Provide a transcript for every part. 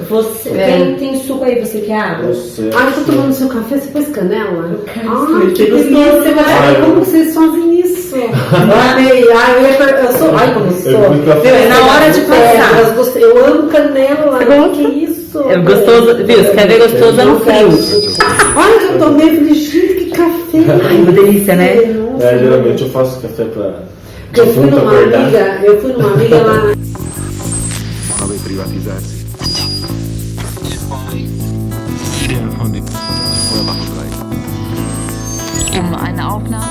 Você tem suco aí, você quer água? Ah, eu tô tomando seu café, você pôs canela? Ah, que delícia! Como vocês fazem isso? Amei! Eu sou. Ai, como eu sou! Na hora de passar. Eu amo canela. Que isso? É gostoso, viu? Você quer ver gostoso no frio. Olha que eu tomei, falei, gente, que café! Ai, que delícia, né? Geralmente eu faço café pra. Eu fui numa amiga lá. Sabe privatizar-se. Eine Aufnahme.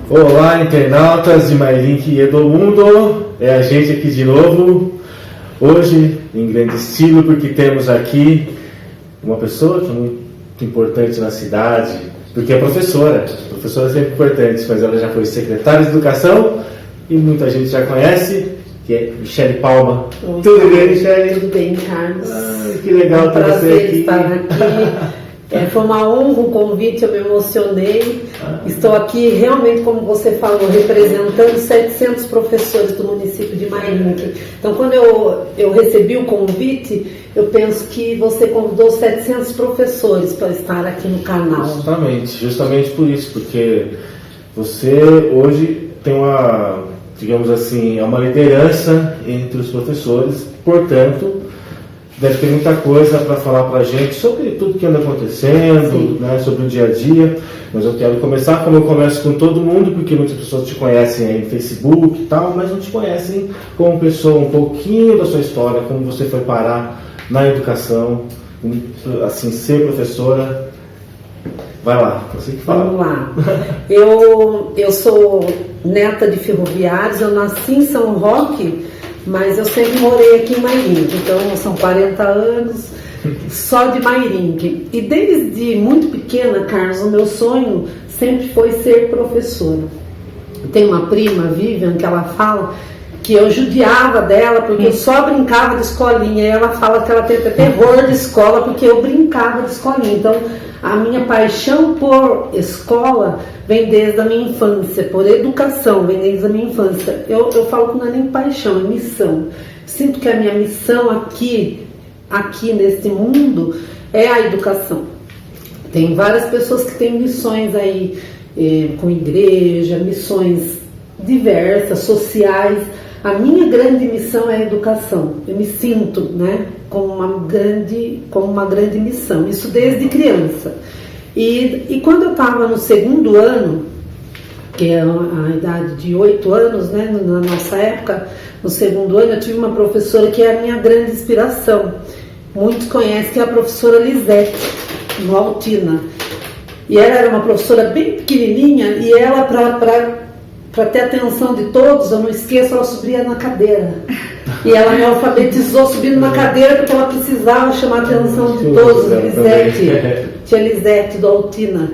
Olá, internautas de MyLink e Edomundo, é a gente aqui de novo, hoje em grande estilo, porque temos aqui uma pessoa que é muito importante na cidade, porque é professora é sempre importante, mas ela já foi secretária de Educação e muita gente já conhece, que é Michele Palma. Tudo bem, Michele? Tudo bem, Carlos. Que legal ter você aqui. Estar aqui. Foi uma honra o convite, eu me emocionei. Estou aqui realmente, como você falou, representando 700 professores do município de MyLink. Então, quando eu recebi o convite, eu penso que você convidou 700 professores para estar aqui no canal. Justamente por isso, porque você hoje tem uma, digamos assim, uma liderança entre os professores, portanto, deve ter muita coisa para falar para a gente sobre tudo que anda acontecendo, né, sobre o dia a dia. Mas eu quero começar como eu começo com todo mundo, porque muitas pessoas te conhecem aí no Facebook e tal, mas não te conhecem como pessoa, um pouquinho da sua história, como você foi parar na educação, assim, ser professora. Vai lá, você que fala. Vamos lá. Eu sou neta de ferroviários, eu nasci em São Roque, mas eu sempre morei aqui em MyLink, então são 40 anos só de MyLink. E desde muito pequena, Carlos, o meu sonho sempre foi ser professora. Tem uma prima, Vivian, que ela fala que eu judiava dela porque eu só brincava de escolinha. E ela fala que ela tem até terror de escola porque eu brincava de escolinha. Então, a minha paixão por escola vem desde a minha infância, por educação, vem desde a minha infância. Eu falo que não é nem paixão, é missão. Sinto que a minha missão aqui neste mundo é a educação. Tem várias pessoas que têm missões aí, com igreja, missões diversas, sociais. A minha grande missão é a educação. Eu me sinto, né, como uma grande missão. Isso desde criança. E quando eu estava no segundo ano, que é a idade de 8 anos, né, na nossa época, no segundo ano, eu tive uma professora que é a minha grande inspiração. Muitos conhecem, que é a professora Lisete, no Altina. E ela era uma professora bem pequenininha, e ela, para ter a atenção de todos, eu não esqueço, ela subia na cadeira. E ela me alfabetizou subindo na cadeira porque ela precisava chamar a atenção de todos. Tia Lisete, do Altina.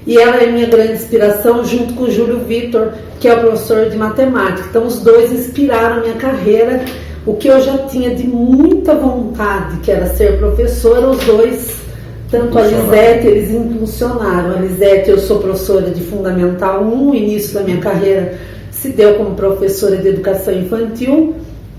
E ela é minha grande inspiração, junto com o Júlio Vitor, que é o professor de matemática. Então, os dois inspiraram a minha carreira. O que eu já tinha de muita vontade, que era ser professora, os dois, tanto a Lisete, eles impulsionaram. A Lisete, eu sou professora de Fundamental 1, o início da minha carreira se deu como professora de educação infantil.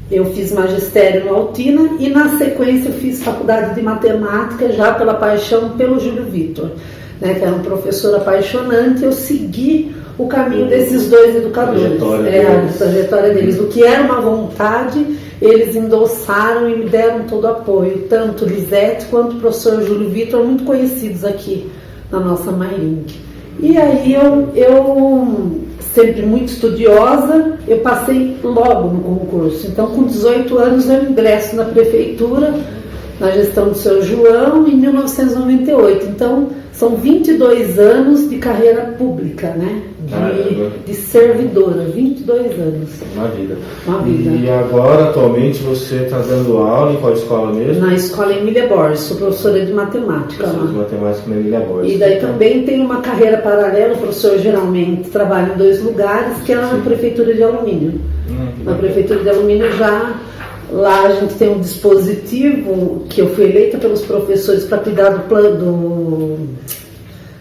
Eu fiz magistério no Altina e, na sequência, eu fiz faculdade de matemática, já pela paixão pelo Júlio Vitor, né, que era um professor apaixonante. Eu segui o caminho desses dois educadores, a trajetória deles. O que era uma vontade, eles endossaram e me deram todo o apoio, tanto Lisete quanto o professor Júlio Vitor, muito conhecidos aqui na nossa MyLink. E aí eu sempre muito estudiosa, eu passei logo no concurso. Então, com 18 anos, eu ingresso na prefeitura, na gestão do seu João, em 1998. Então, são 22 anos de carreira pública, né? De servidora, 22 anos. Uma vida. E agora, atualmente, você está dando aula em qual escola mesmo? Na escola Emília Borges, sou professora de matemática. Professora de matemática na Emília Borges. E daí também tem uma carreira paralela, o professor geralmente trabalha em 2 lugares, que é na Prefeitura de Alumínio. Na Prefeitura de Alumínio lá a gente tem um dispositivo que eu fui eleita pelos professores para cuidar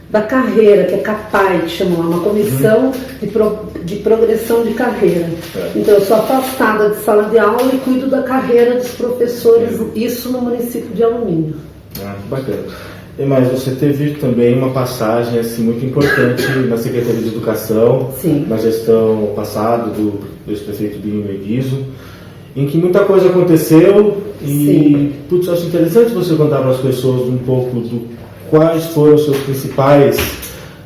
da da carreira, que é CAPAI, que chama lá, uma comissão de progressão de carreira. Então eu sou afastada de sala de aula e cuido da carreira dos professores, isso no município de Alumínio. Bacana. Mas você teve também uma passagem assim, muito importante na Secretaria de Educação, Sim. na gestão passada do ex-prefeito Binho Meguizo, em que muita coisa aconteceu e putz, acho interessante você contar para as pessoas um pouco quais foram os seus principais,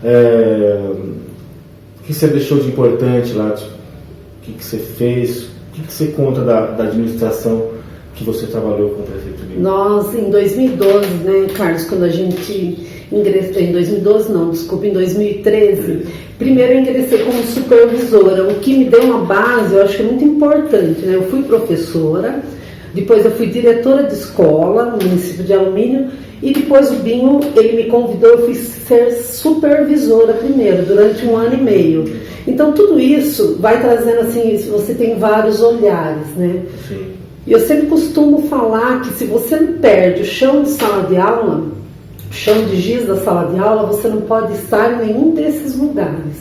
o que você deixou de importante lá, o que você fez, o que você conta da administração que você trabalhou com o prefeito Binho? Nós, em 2012, né, Carlos, quando a gente ingressou, em 2012 não, desculpa, em 2013, primeiro eu ingressei como supervisora, o que me deu uma base, eu acho que é muito importante, né? Eu fui professora, depois eu fui diretora de escola no município de Alumínio, e depois o Binho, ele me convidou, eu fui ser supervisora primeiro, durante 1 ano e meio. Então tudo isso vai trazendo assim, você tem vários olhares, né? Sim. E eu sempre costumo falar que se você não perde o chão de sala de aula, o chão de giz da sala de aula, você não pode estar em nenhum desses lugares.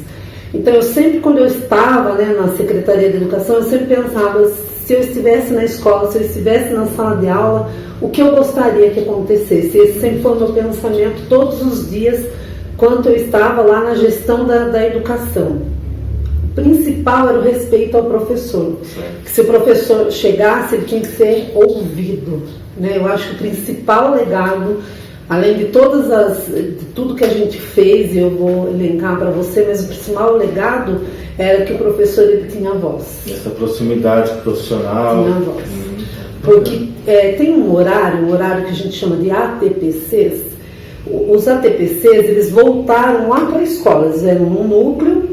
Então eu sempre, quando eu estava, né, na Secretaria de Educação, eu sempre pensava, se eu estivesse na escola, se eu estivesse na sala de aula, o que eu gostaria que acontecesse. Esse sempre foi o meu pensamento todos os dias, quando eu estava lá na gestão da educação. O principal era o respeito ao professor. Que se o professor chegasse, ele tinha que ser ouvido, né? Eu acho que o principal legado, além de tudo que a gente fez, eu vou elencar para você, mas o principal legado era que o professor, ele tinha voz. Essa proximidade profissional. Tinha voz. Porque tem um horário que a gente chama de ATPCs. Os ATPCs, eles voltaram lá para a escola, eles eram um núcleo,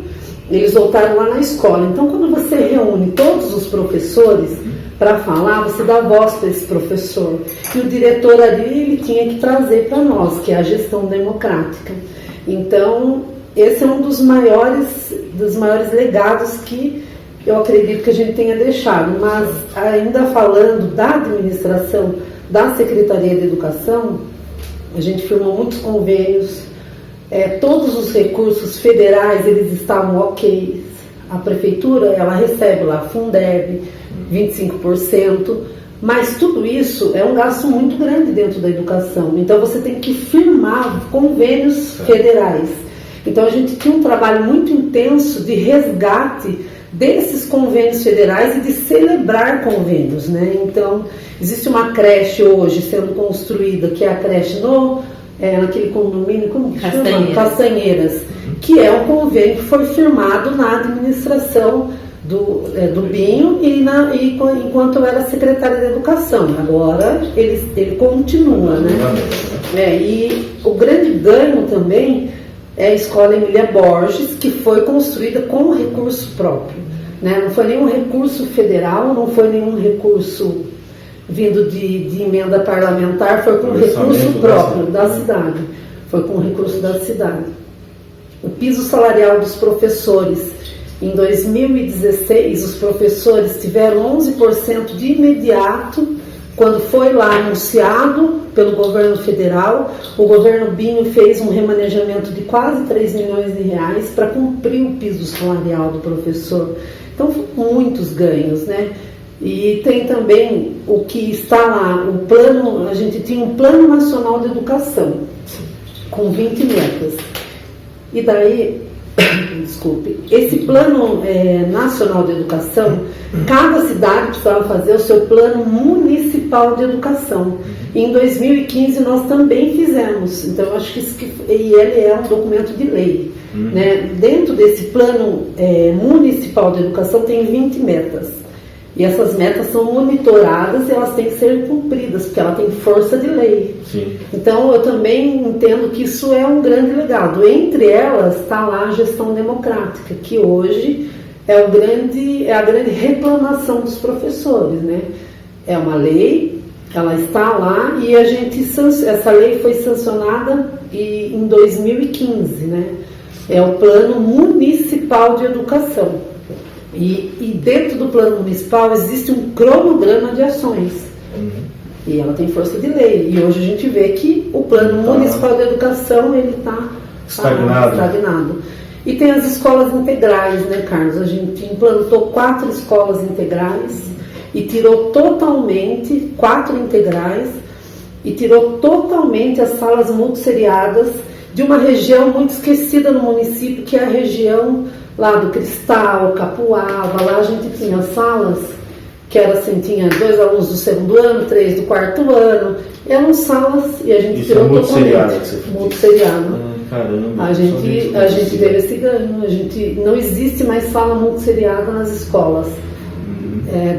eles voltaram lá na escola. Então, quando você reúne todos os professores para falar, você dá voz para esse professor. E o diretor ali, ele tinha que trazer para nós, que é a gestão democrática. Então, esse é um dos maiores legados que eu acredito que a gente tenha deixado. Mas, ainda falando da administração da Secretaria de Educação, a gente firmou muitos convênios. Todos os recursos federais, eles estavam ok. A prefeitura, ela recebe lá Fundeb, 25%, mas tudo isso é um gasto muito grande dentro da educação. Então você tem que firmar convênios federais. Então a gente tinha um trabalho muito intenso de resgate desses convênios federais e de celebrar convênios, né? Então existe uma creche hoje sendo construída, que é a creche naquele condomínio, como que chama? Castanheiras, que é um convênio que foi firmado na administração do Binho enquanto eu era secretária de Educação. Agora ele continua, né? E o grande ganho também é a Escola Emília Borges, que foi construída com recurso próprio, né? Não foi nenhum recurso federal, não foi nenhum recurso vindo de emenda parlamentar, foi com recurso próprio da cidade. Foi com recurso da cidade. O piso salarial dos professores, em 2016, os professores tiveram 11% de imediato, quando foi lá anunciado pelo governo federal. O governo Binho fez um remanejamento de quase 3 milhões de reais para cumprir o piso salarial do professor. Então, muitos ganhos, né? E tem também o que está lá, o plano, a gente tinha um Plano Nacional de Educação, com 20 metas. E daí, desculpe, esse Plano Nacional de Educação, cada cidade precisava fazer o seu Plano Municipal de Educação. E em 2015 nós também fizemos, então eu acho que ele é um documento de lei. Né? Dentro desse Plano Municipal de Educação tem 20 metas. E essas metas são monitoradas e elas têm que ser cumpridas, porque ela tem força de lei. Sim. Então, eu também entendo que isso é um grande legado. Entre elas está lá a gestão democrática, que hoje é a grande reclamação dos professores, né? É uma lei, ela está lá e essa lei foi sancionada em 2015, né? É o Plano Municipal de Educação. E dentro do plano municipal existe um cronograma de ações. E ela tem força de lei. E hoje a gente vê que o Plano Municipal de Educação, ele está Estagnado. E tem as escolas integrais, né, Carlos? A gente implantou 4 escolas integrais e tirou totalmente 4 integrais e tirou totalmente as salas multisseriadas de uma região muito esquecida no município, que é a região lá do Cristal, Capuava. Lá a gente tinha salas que era assim, tinha 2 alunos do 2º ano, 3 do 4º ano. Eram salas e a gente tirou totalmente. Multisseriado. Caramba. A gente teve esse ganho. Não existe mais sala multisseriada nas escolas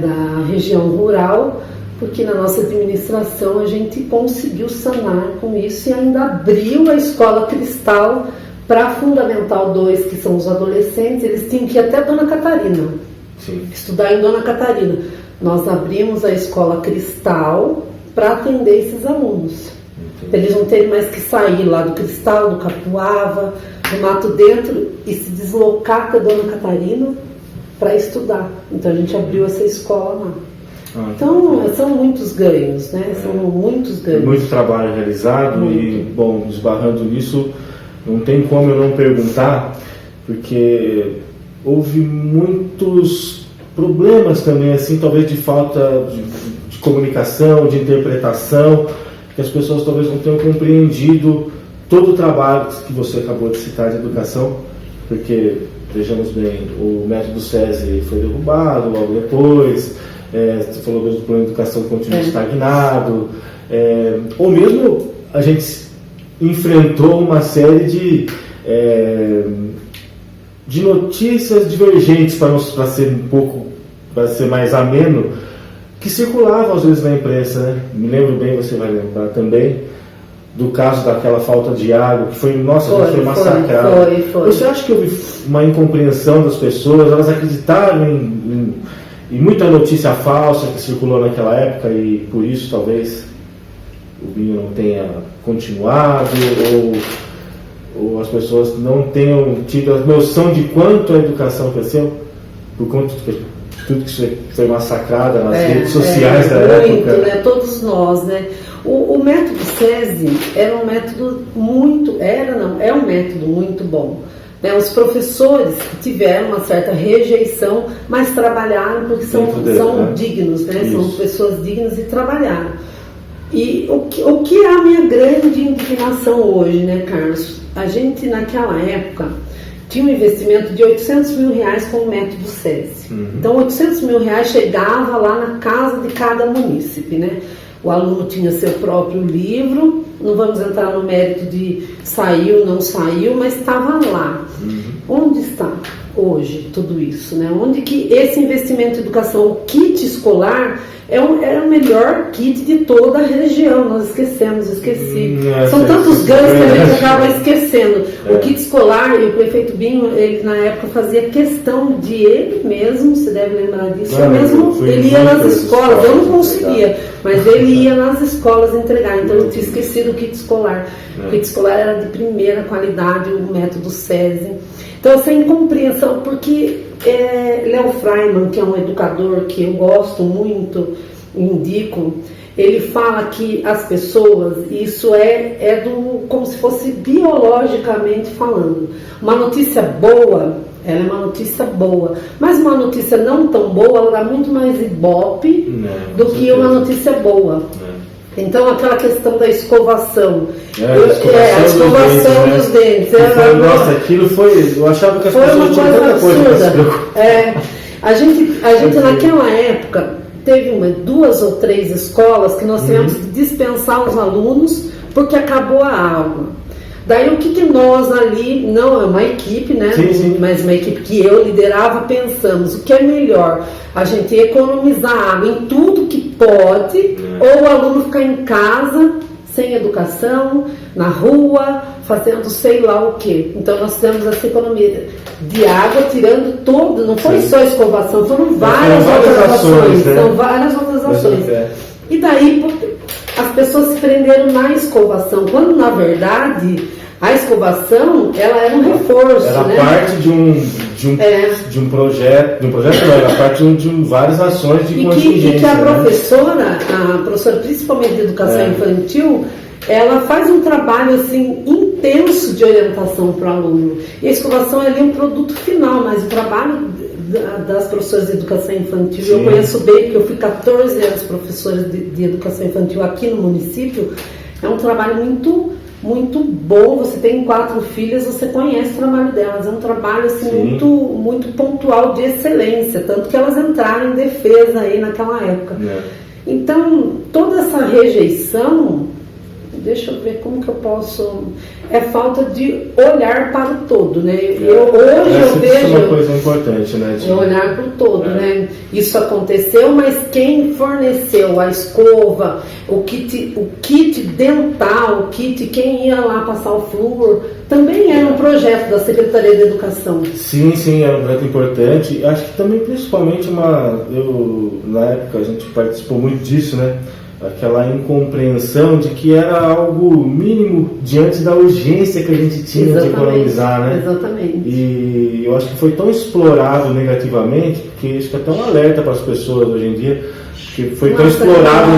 da região rural, porque na nossa administração a gente conseguiu sanar com isso e ainda abriu a escola Cristal para Fundamental 2, que são os adolescentes. Eles tinham que ir até Dona Catarina, estudar em Dona Catarina. Nós abrimos a escola Cristal para atender esses alunos. Eles não terem mais que sair lá do Cristal, do Capuava, do Mato Dentro e se deslocar até Dona Catarina para estudar. Então a gente abriu essa escola lá. Então são muitos ganhos, né? São muitos ganhos. Muito trabalho realizado e, bom, esbarrando nisso, não tem como eu não perguntar, porque houve muitos problemas também, assim, talvez de falta de comunicação, de interpretação, que as pessoas talvez não tenham compreendido todo o trabalho que você acabou de citar de educação, porque, vejamos bem, o método SESI foi derrubado logo depois, você falou mesmo do plano de educação continua estagnado, ou mesmo a gente enfrentou uma série de notícias divergentes, para ser mais ameno, que circulavam às vezes na imprensa, né? Me lembro bem, você vai lembrar também, do caso daquela falta de água, que foi massacrado. Foi. Você acha que houve uma incompreensão das pessoas, elas acreditaram em muita notícia falsa que circulou naquela época e por isso talvez o vinho não tenha continuado, ou as pessoas não tenham tido a noção de quanto a educação cresceu, por conta de tudo que foi massacrada nas redes sociais da época. Né? Todos nós, né? O método SESI era um método é um método muito bom. Né? Os professores tiveram uma certa rejeição, mas trabalharam porque são dignos, né? São pessoas dignas e trabalharam. E o que é a minha grande indignação hoje, né, Carlos? A gente, naquela época, tinha um investimento de R$800 mil com o método SESI. Então, R$800 mil chegava lá na casa de cada munícipe, né? O aluno tinha seu próprio livro, não vamos entrar no mérito de saiu, não saiu, mas estava lá. Onde está hoje tudo isso, né? Onde que esse investimento em educação, o kit escolar, era o melhor kit de toda a região. Nós esqueci. São tantos ganhos que a gente acaba esquecendo. O kit escolar, e o prefeito Binho, ele na época fazia questão de ele mesmo, você deve lembrar disso, ele ia nas escolas, eu não conseguia, mas ele ia nas escolas entregar, então eu tinha esquecido o kit escolar. O kit escolar era de primeira qualidade, o método SESI. Então, essa incompreensão, porque Léo Freiman, que é um educador que eu gosto muito, indico, ele fala que as pessoas, isso como se fosse biologicamente falando. Uma notícia boa, ela é uma notícia boa, mas uma notícia não tão boa, ela dá muito mais ibope do que uma notícia boa. Então, aquela questão da escovação. A escovação dos dentes. Nossa, aquilo foi... Eu achava que as pessoas tinham tanta coisa para se preocupar. A gente naquela época, teve 2 ou 3 escolas que nós tivemos que dispensar os alunos porque acabou a água. Daí o que nós ali, não é uma equipe, né? Sim. Mas uma equipe que eu liderava, pensamos, o que é melhor? A gente economizar água em tudo que pode, ou o aluno ficar em casa, sem educação, na rua, fazendo sei lá o quê. Então nós temos essa economia de água, tirando todo, não foi só escovação, foram várias outras ações. São várias outras ações. E daí as pessoas se prenderam na escovação, quando na verdade a escovação ela era um reforço. Era parte de um projeto, não, era parte de várias ações de contingência. E que a professora principalmente de educação infantil, ela faz um trabalho assim incrível intenso de orientação para o aluno. E a escovação é ali um produto final, mas o trabalho das professoras de educação infantil, Sim. eu conheço bem, porque eu fui 14 anos professora de educação infantil aqui no município, é um trabalho muito bom. Você tem 4 filhas, você conhece o trabalho delas, é um trabalho assim, muito pontual, de excelência, tanto que elas entraram em defesa aí naquela época. Então, toda essa rejeição, deixa eu ver como que eu posso... É falta de olhar para o todo, né? Hoje eu vejo... Isso é uma coisa importante, né? De olhar para o todo, né? Isso aconteceu, mas quem forneceu a escova, o kit dental, o kit, quem ia lá passar o flúor, também era um projeto da Secretaria de Educação. Sim, era um projeto importante. Acho que também, principalmente, na época a gente participou muito disso, né? Aquela incompreensão de que era algo mínimo diante da urgência que a gente tinha de economizar, né? Exatamente. E eu acho que foi tão explorado negativamente, porque acho que é até um alerta para as pessoas hoje em dia, que foi tão explorado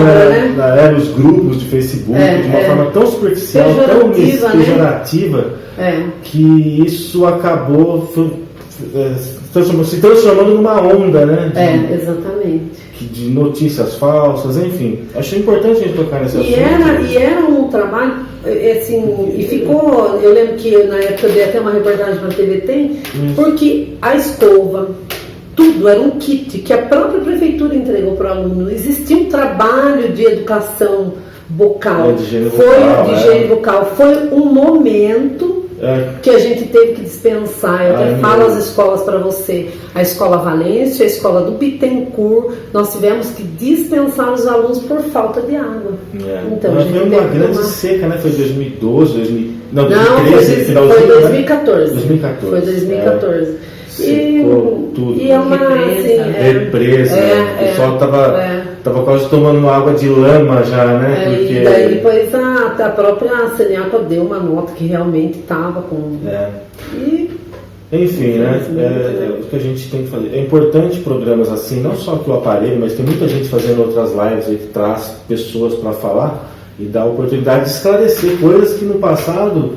nos grupos de Facebook, de uma forma tão superficial, tão pejorativa, que isso acabou se transformando numa onda, né? Exatamente. De notícias falsas, enfim. Achei importante a gente tocar nesse assunto. E era um trabalho, assim, e ficou, eu lembro que na época eu dei até uma reportagem para a TV porque a escova, tudo era um kit que a própria prefeitura entregou para o aluno. Existia um trabalho de educação bucal, de higiene bucal, foi um momento que a gente teve que dispensar. Eu até falo as escolas para você, a Escola Valência, a Escola do Bittencourt, nós tivemos que dispensar os alunos por falta de água. Então, foi uma grande seca, né? Foi 2012, 2013, não, foi 2014. 2014. Foi 2014. Secou tudo. E é uma represa. O pessoal tava quase tomando água de lama já, né? Porque... E daí depois a própria Seniaco deu uma nota que realmente estava com... Enfim, né? O que a gente tem que fazer. É importante programas assim, não só que o aparelho, mas tem muita gente fazendo outras lives aí que traz pessoas para falar e dá a oportunidade de esclarecer coisas que no passado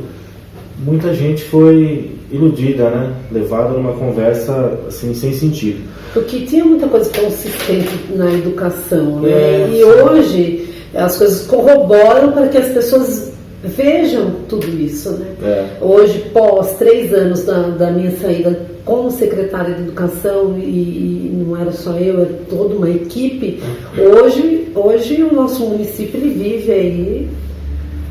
muita gente foi iludida, né? Levada numa conversa assim, sem sentido. Porque tinha muita coisa consistente na educação, né? E hoje as coisas corroboram para que as pessoas vejam tudo isso, né? Hoje, pós 3 anos da minha saída como secretária de educação, e não era só eu, era toda uma equipe, hoje o nosso município ele vive aí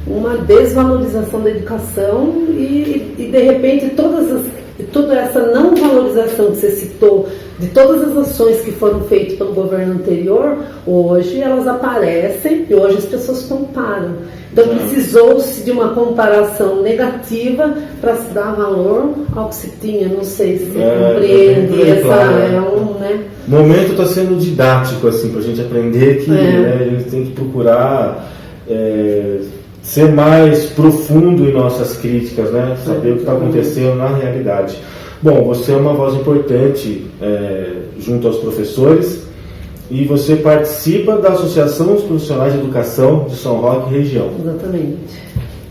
uma desvalorização da educação e de repente toda essa não valorização que você citou, de todas as ações que foram feitas pelo governo anterior, hoje elas aparecem e hoje as pessoas comparam. Então precisou-se de uma comparação negativa para se dar valor ao que se tinha. Não sei se compreende. O momento está sendo didático assim, para a gente aprender que a gente tem que procurar ser mais profundo em nossas críticas, né? Saber o que está acontecendo na realidade. Bom, você é uma voz importante junto aos professores e você participa da Associação dos Profissionais de Educação de São Roque região. Exatamente.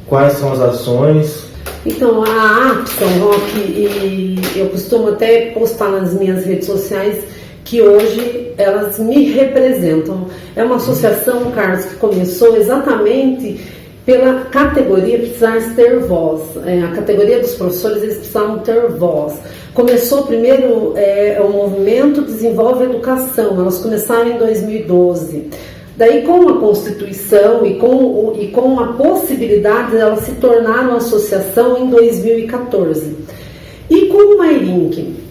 Quais são as ações? Então, a APP São Roque, e eu costumo até postar nas minhas redes sociais que hoje elas me representam. É uma associação, Carlos, que começou exatamente pela categoria precisar ter voz. A categoria dos professores, eles precisavam ter voz. Começou primeiro o movimento Desenvolve a Educação. Elas começaram em 2012. Daí, com a Constituição e com a possibilidade, elas se tornaram associação em 2014. E como o Mairink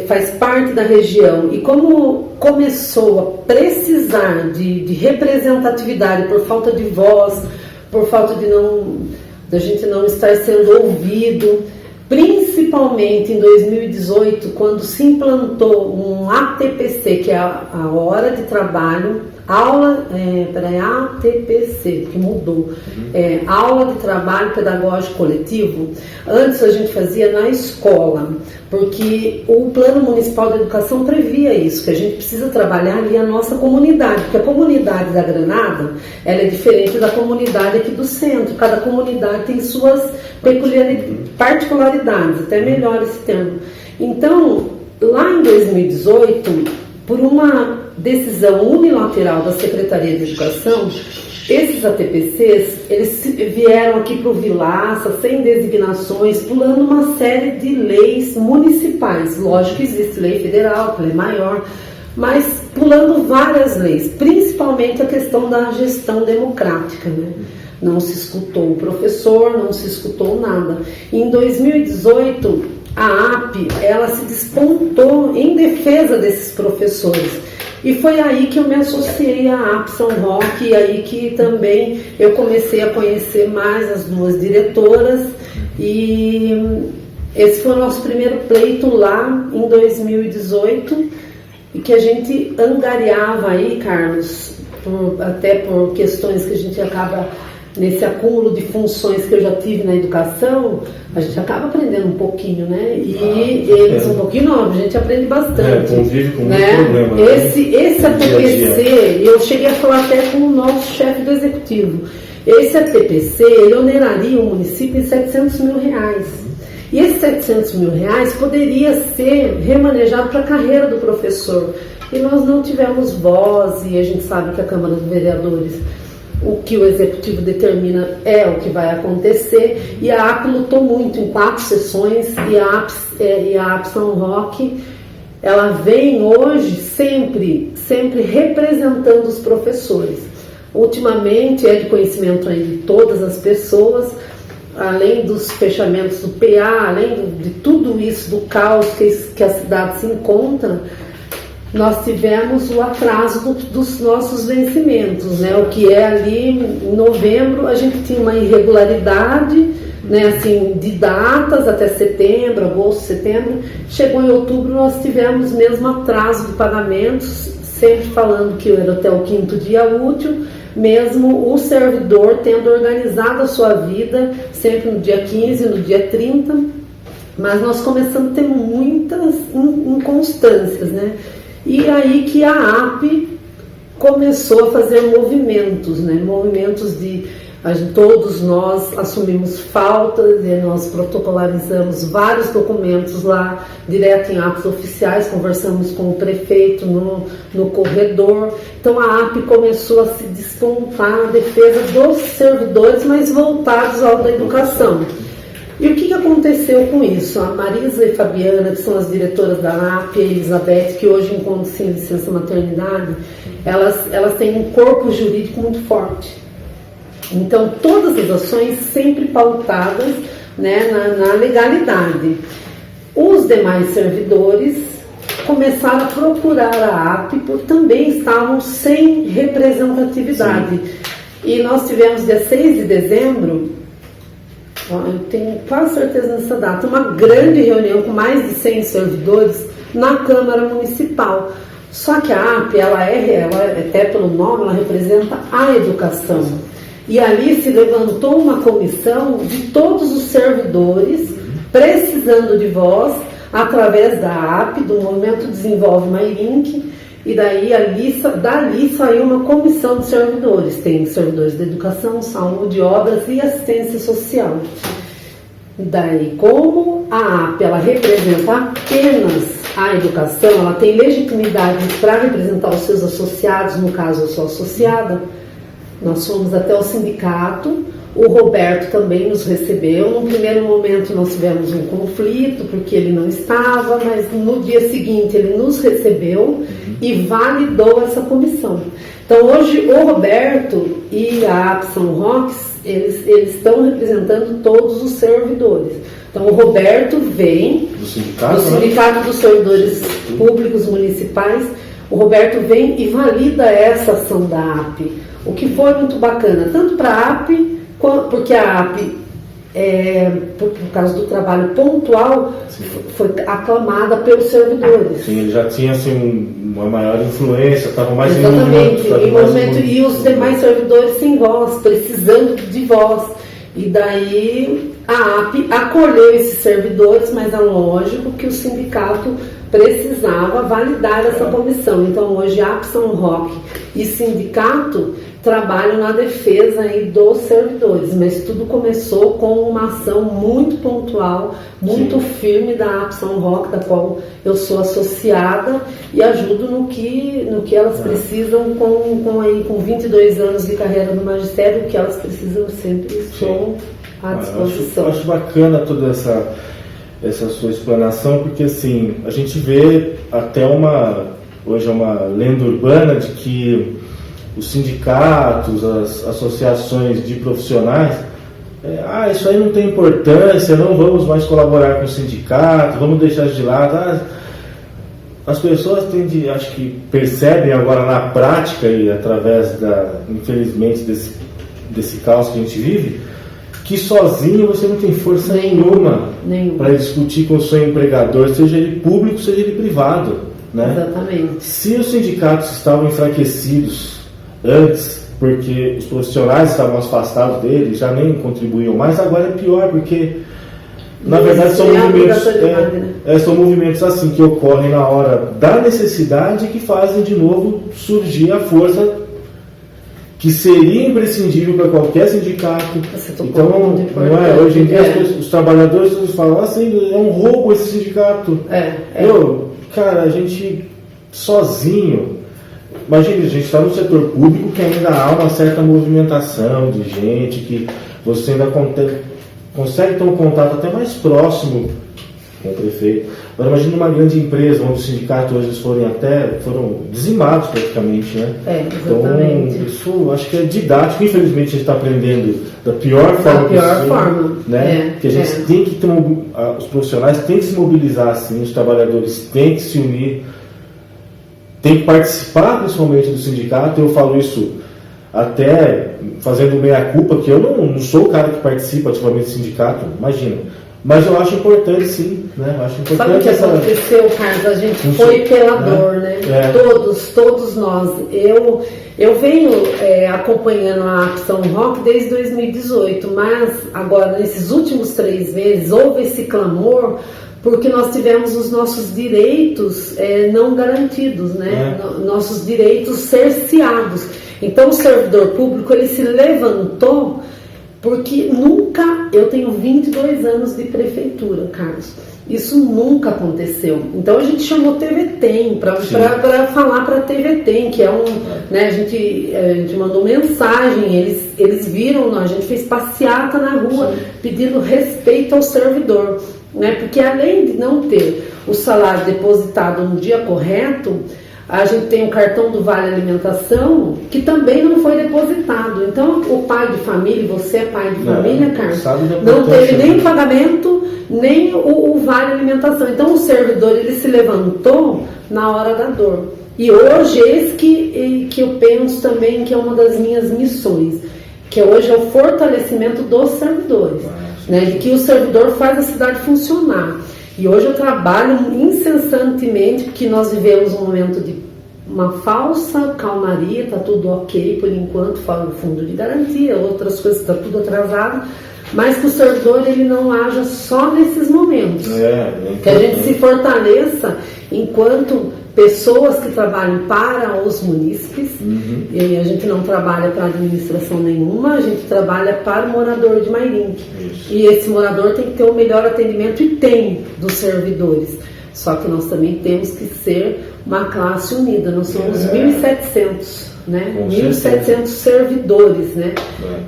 faz parte da região e como começou a precisar de representatividade por falta de voz, por falta da gente não estar sendo ouvido, principalmente em 2018, quando se implantou um ATPC, que é a hora de trabalho ATPC, que mudou. Aula de Trabalho Pedagógico Coletivo. Antes a gente fazia na escola, porque o Plano Municipal de Educação previa isso, que a gente precisa trabalhar ali a nossa comunidade, porque a comunidade da Granada, ela é diferente da comunidade aqui do centro. Cada comunidade tem suas particularidades, até melhor esse termo. Então, lá em 2018, por uma decisão unilateral da Secretaria de Educação, esses ATPCs, eles vieram aqui para o Vilaça, sem designações, pulando uma série de leis municipais. Lógico que existe lei federal, lei maior, mas pulando várias leis, principalmente a questão da gestão democrática, né? Não se escutou o professor, não se escutou nada. Em 2018, a AP, ela se despontou em defesa desses professores. E foi aí que eu me associei à AP São Roque, e aí que também eu comecei a conhecer mais as duas diretoras. E esse foi o nosso primeiro pleito lá em 2018, e que a gente angariava aí, Carlos, até por questões que a gente acaba, nesse acúmulo de funções que eu já tive na educação, a gente acaba aprendendo um pouquinho, né? E eles um pouquinho não, a gente aprende bastante. Convive com né? muito problema. Né? Esse ATPC, eu cheguei a falar até com o nosso chefe do executivo, esse ATPC, ele oneraria o município em R$700 mil. E esses R$700 mil poderia ser remanejado para a carreira do professor. E nós não tivemos voz, e a gente sabe que a Câmara dos Vereadores, o que o executivo determina é o que vai acontecer, e a AP lutou muito em 4 sessões, e a AP São Roque, ela vem hoje sempre representando os professores. Ultimamente é de conhecimento aí de todas as pessoas, além dos fechamentos do PA, além de tudo isso, do caos que a cidade se encontra, nós tivemos o atraso dos nossos vencimentos, né? O que é ali em novembro, a gente tinha uma irregularidade, né, assim, de datas até setembro, agosto, setembro. Chegou em outubro, nós tivemos mesmo atraso de pagamentos, sempre falando que era até o 5º dia útil, mesmo o servidor tendo organizado a sua vida, sempre no dia 15, no dia 30, mas nós começamos a ter muitas inconstâncias, né? E aí que a AP começou a fazer movimentos, né? Movimentos de todos nós assumimos faltas, e nós protocolarizamos vários documentos lá, direto em atos oficiais, conversamos com o prefeito no corredor. Então a AP começou a se despontar na defesa dos servidores, mas voltados ao da educação. E o que aconteceu com isso? A Marisa e a Fabiana, que são as diretoras da AP, e a Elizabeth, que hoje encontram-se em licença maternidade, elas têm um corpo jurídico muito forte. Então, todas as ações sempre pautadas, né, na legalidade. Os demais servidores começaram a procurar a AP, porque também estavam sem representatividade. Sim. E nós tivemos, dia 6 de dezembro, eu tenho quase certeza nessa data, uma grande reunião com mais de 100 servidores na Câmara Municipal. Só que a AP, ela até pelo nome, ela representa a educação. E ali se levantou uma comissão de todos os servidores precisando de voz, através da AP, do Movimento Desenvolve Mairink, e dali saiu uma comissão de servidores. Tem servidores de educação, saúde, obras e assistência social. Daí, como a AP ela representa apenas a educação, ela tem legitimidade para representar os seus associados, no caso eu sou associada, nós fomos até o sindicato, o Roberto também nos recebeu. No primeiro momento nós tivemos um conflito, porque ele não estava, mas no dia seguinte ele nos recebeu e validou essa comissão. Então hoje o Roberto e a AP São Roque, eles estão representando todos os servidores. Então o Roberto vem do Sindicato dos Servidores Públicos Municipais, o Roberto vem e valida essa ação da AP. O que foi muito bacana, tanto para a AP, porque a AP por causa do trabalho pontual, foi aclamada pelos servidores. Sim, ele já tinha assim, uma maior influência, estava mais Exatamente, em movimento. E os demais servidores sem voz, precisando de voz. E daí a AP acolheu esses servidores, mas é lógico que o sindicato precisava validar essa comissão. Então hoje a AP São Roque e sindicato trabalham na defesa aí dos servidores, mas tudo começou com uma ação muito pontual, muito firme da AP São Roque, da qual eu sou associada e ajudo no que elas precisam com 22 anos de carreira no magistério, o que elas precisam eu sempre estou à disposição. Acho bacana toda essa sua explanação, porque assim, a gente vê até hoje é uma lenda urbana de que os sindicatos, as associações de profissionais, isso aí não tem importância, não vamos mais colaborar com o sindicato, vamos deixar de lado. As pessoas acho que percebem agora na prática e através infelizmente, desse caos que a gente vive, que sozinho você não tem força nenhuma para discutir com o seu empregador, seja ele público, seja ele privado. Né? Exatamente. Se os sindicatos estavam enfraquecidos antes, porque os profissionais estavam afastados deles, já nem contribuíam mais, agora é pior, porque na verdade são movimentos assim que ocorrem na hora da necessidade que fazem de novo surgir a força que seria imprescindível para qualquer sindicato. Então, não é? Hoje em dia os trabalhadores falam assim, é um roubo esse sindicato. Cara, a gente sozinho, imagina, a gente está no setor público que ainda há uma certa movimentação de gente, que você ainda consegue ter um contato até mais próximo com o prefeito. Agora imagina uma grande empresa onde os sindicatos hoje foram dizimados praticamente, né? Exatamente. Então, isso acho que é didático. Infelizmente a gente está aprendendo da pior forma possível, né? Que a gente tem que ter, os profissionais têm que se mobilizar assim, os trabalhadores têm que se unir, têm que participar principalmente do sindicato. Eu falo isso até fazendo meia-culpa, que eu não sou o cara que participa ativamente do sindicato, imagina. Mas eu acho importante, sim, né? Eu acho importante. Sabe o que aconteceu, Carlos? A gente foi pela dor, né? Todos nós. Eu venho acompanhando a AP São Roque desde 2018, mas agora, nesses últimos 3 meses, houve esse clamor porque nós tivemos os nossos direitos não garantidos, né? Nossos direitos cerceados. Então, o servidor público, ele se levantou. Porque eu tenho 22 anos de prefeitura, Carlos. Isso nunca aconteceu. Então a gente chamou TVTEM para falar para a TVTEM, que é né, a gente mandou mensagem, eles viram, a gente fez passeata na rua, pedindo respeito ao servidor. Né? Porque além de não ter o salário depositado no dia correto, a gente tem o cartão do Vale Alimentação, que também não foi depositado. Então, o pai de família, você é pai de família, Carlos, não teve nem o pagamento, nem o Vale Alimentação. Então, o servidor, ele se levantou na hora da dor. E hoje, esse que eu penso também que é uma das minhas missões, que hoje é o fortalecimento dos servidores, né, de que o servidor faz a cidade funcionar. E hoje eu trabalho incessantemente, porque nós vivemos um momento de uma falsa calmaria, está tudo ok por enquanto, fala o fundo de garantia, outras coisas, está tudo atrasado, mas que o servidor ele não haja só nesses momentos. Que a gente se fortaleça enquanto pessoas que trabalham para os munícipes, e a gente não trabalha para administração nenhuma, a gente trabalha para o morador de Mairinque. E esse morador tem que ter o melhor atendimento, e tem, dos servidores. Só que nós também temos que ser uma classe unida, nós somos 1.700, né? 1.700 servidores, né?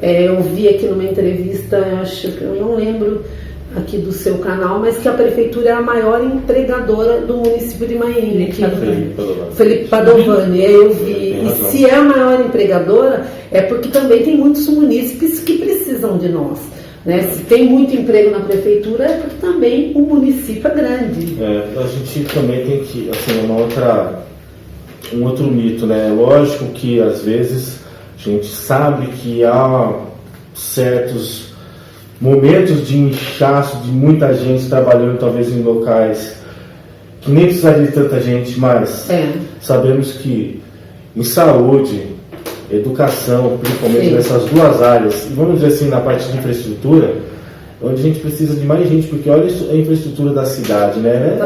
Eu vi aqui numa entrevista, eu não lembro aqui do seu canal, mas que a prefeitura é a maior empregadora do município de Mairinque, Felipe Padovani. Eu vi, e se é a maior empregadora, é porque também tem muitos munícipes que precisam de nós. Né? Se tem muito emprego na prefeitura, é porque também o município é grande. A gente também tem que, assim, um outro mito, né? Lógico que às vezes a gente sabe que há certos momentos de inchaço, de muita gente trabalhando talvez em locais que nem precisaria de tanta gente, mas sabemos que em saúde, educação, principalmente nessas duas áreas, e vamos dizer assim, na parte de infraestrutura, onde a gente precisa de mais gente, porque olha a infraestrutura da cidade, né?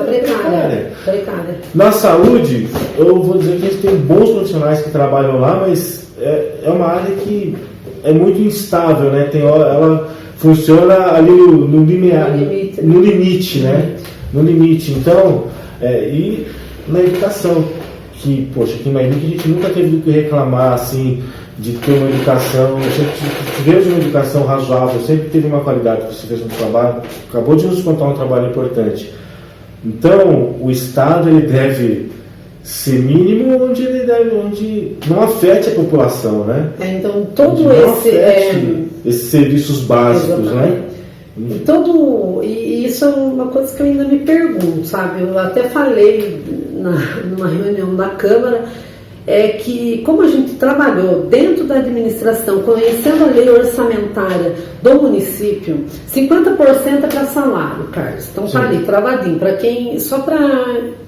Precária. Na saúde, eu vou dizer que a gente tem bons profissionais que trabalham lá, mas é uma área que é muito instável, né? Ela funciona ali no limite, né? No limite. Então, e na educação, que, poxa, aqui em Mairink a gente nunca teve do que reclamar, assim, de ter uma educação, tivemos uma educação razoável, sempre teve uma qualidade. Você fez um trabalho, acabou de nos contar um trabalho importante. Então, o Estado ele deve ser mínimo onde não afete a população, né? Então, esses serviços básicos, né? E isso é uma coisa que eu ainda me pergunto, sabe? Eu até falei numa reunião da Câmara, que como a gente trabalhou dentro da administração, conhecendo a lei orçamentária do município, 50% é para salário, Carlos. Então tá ali, travadinho, para quem, só para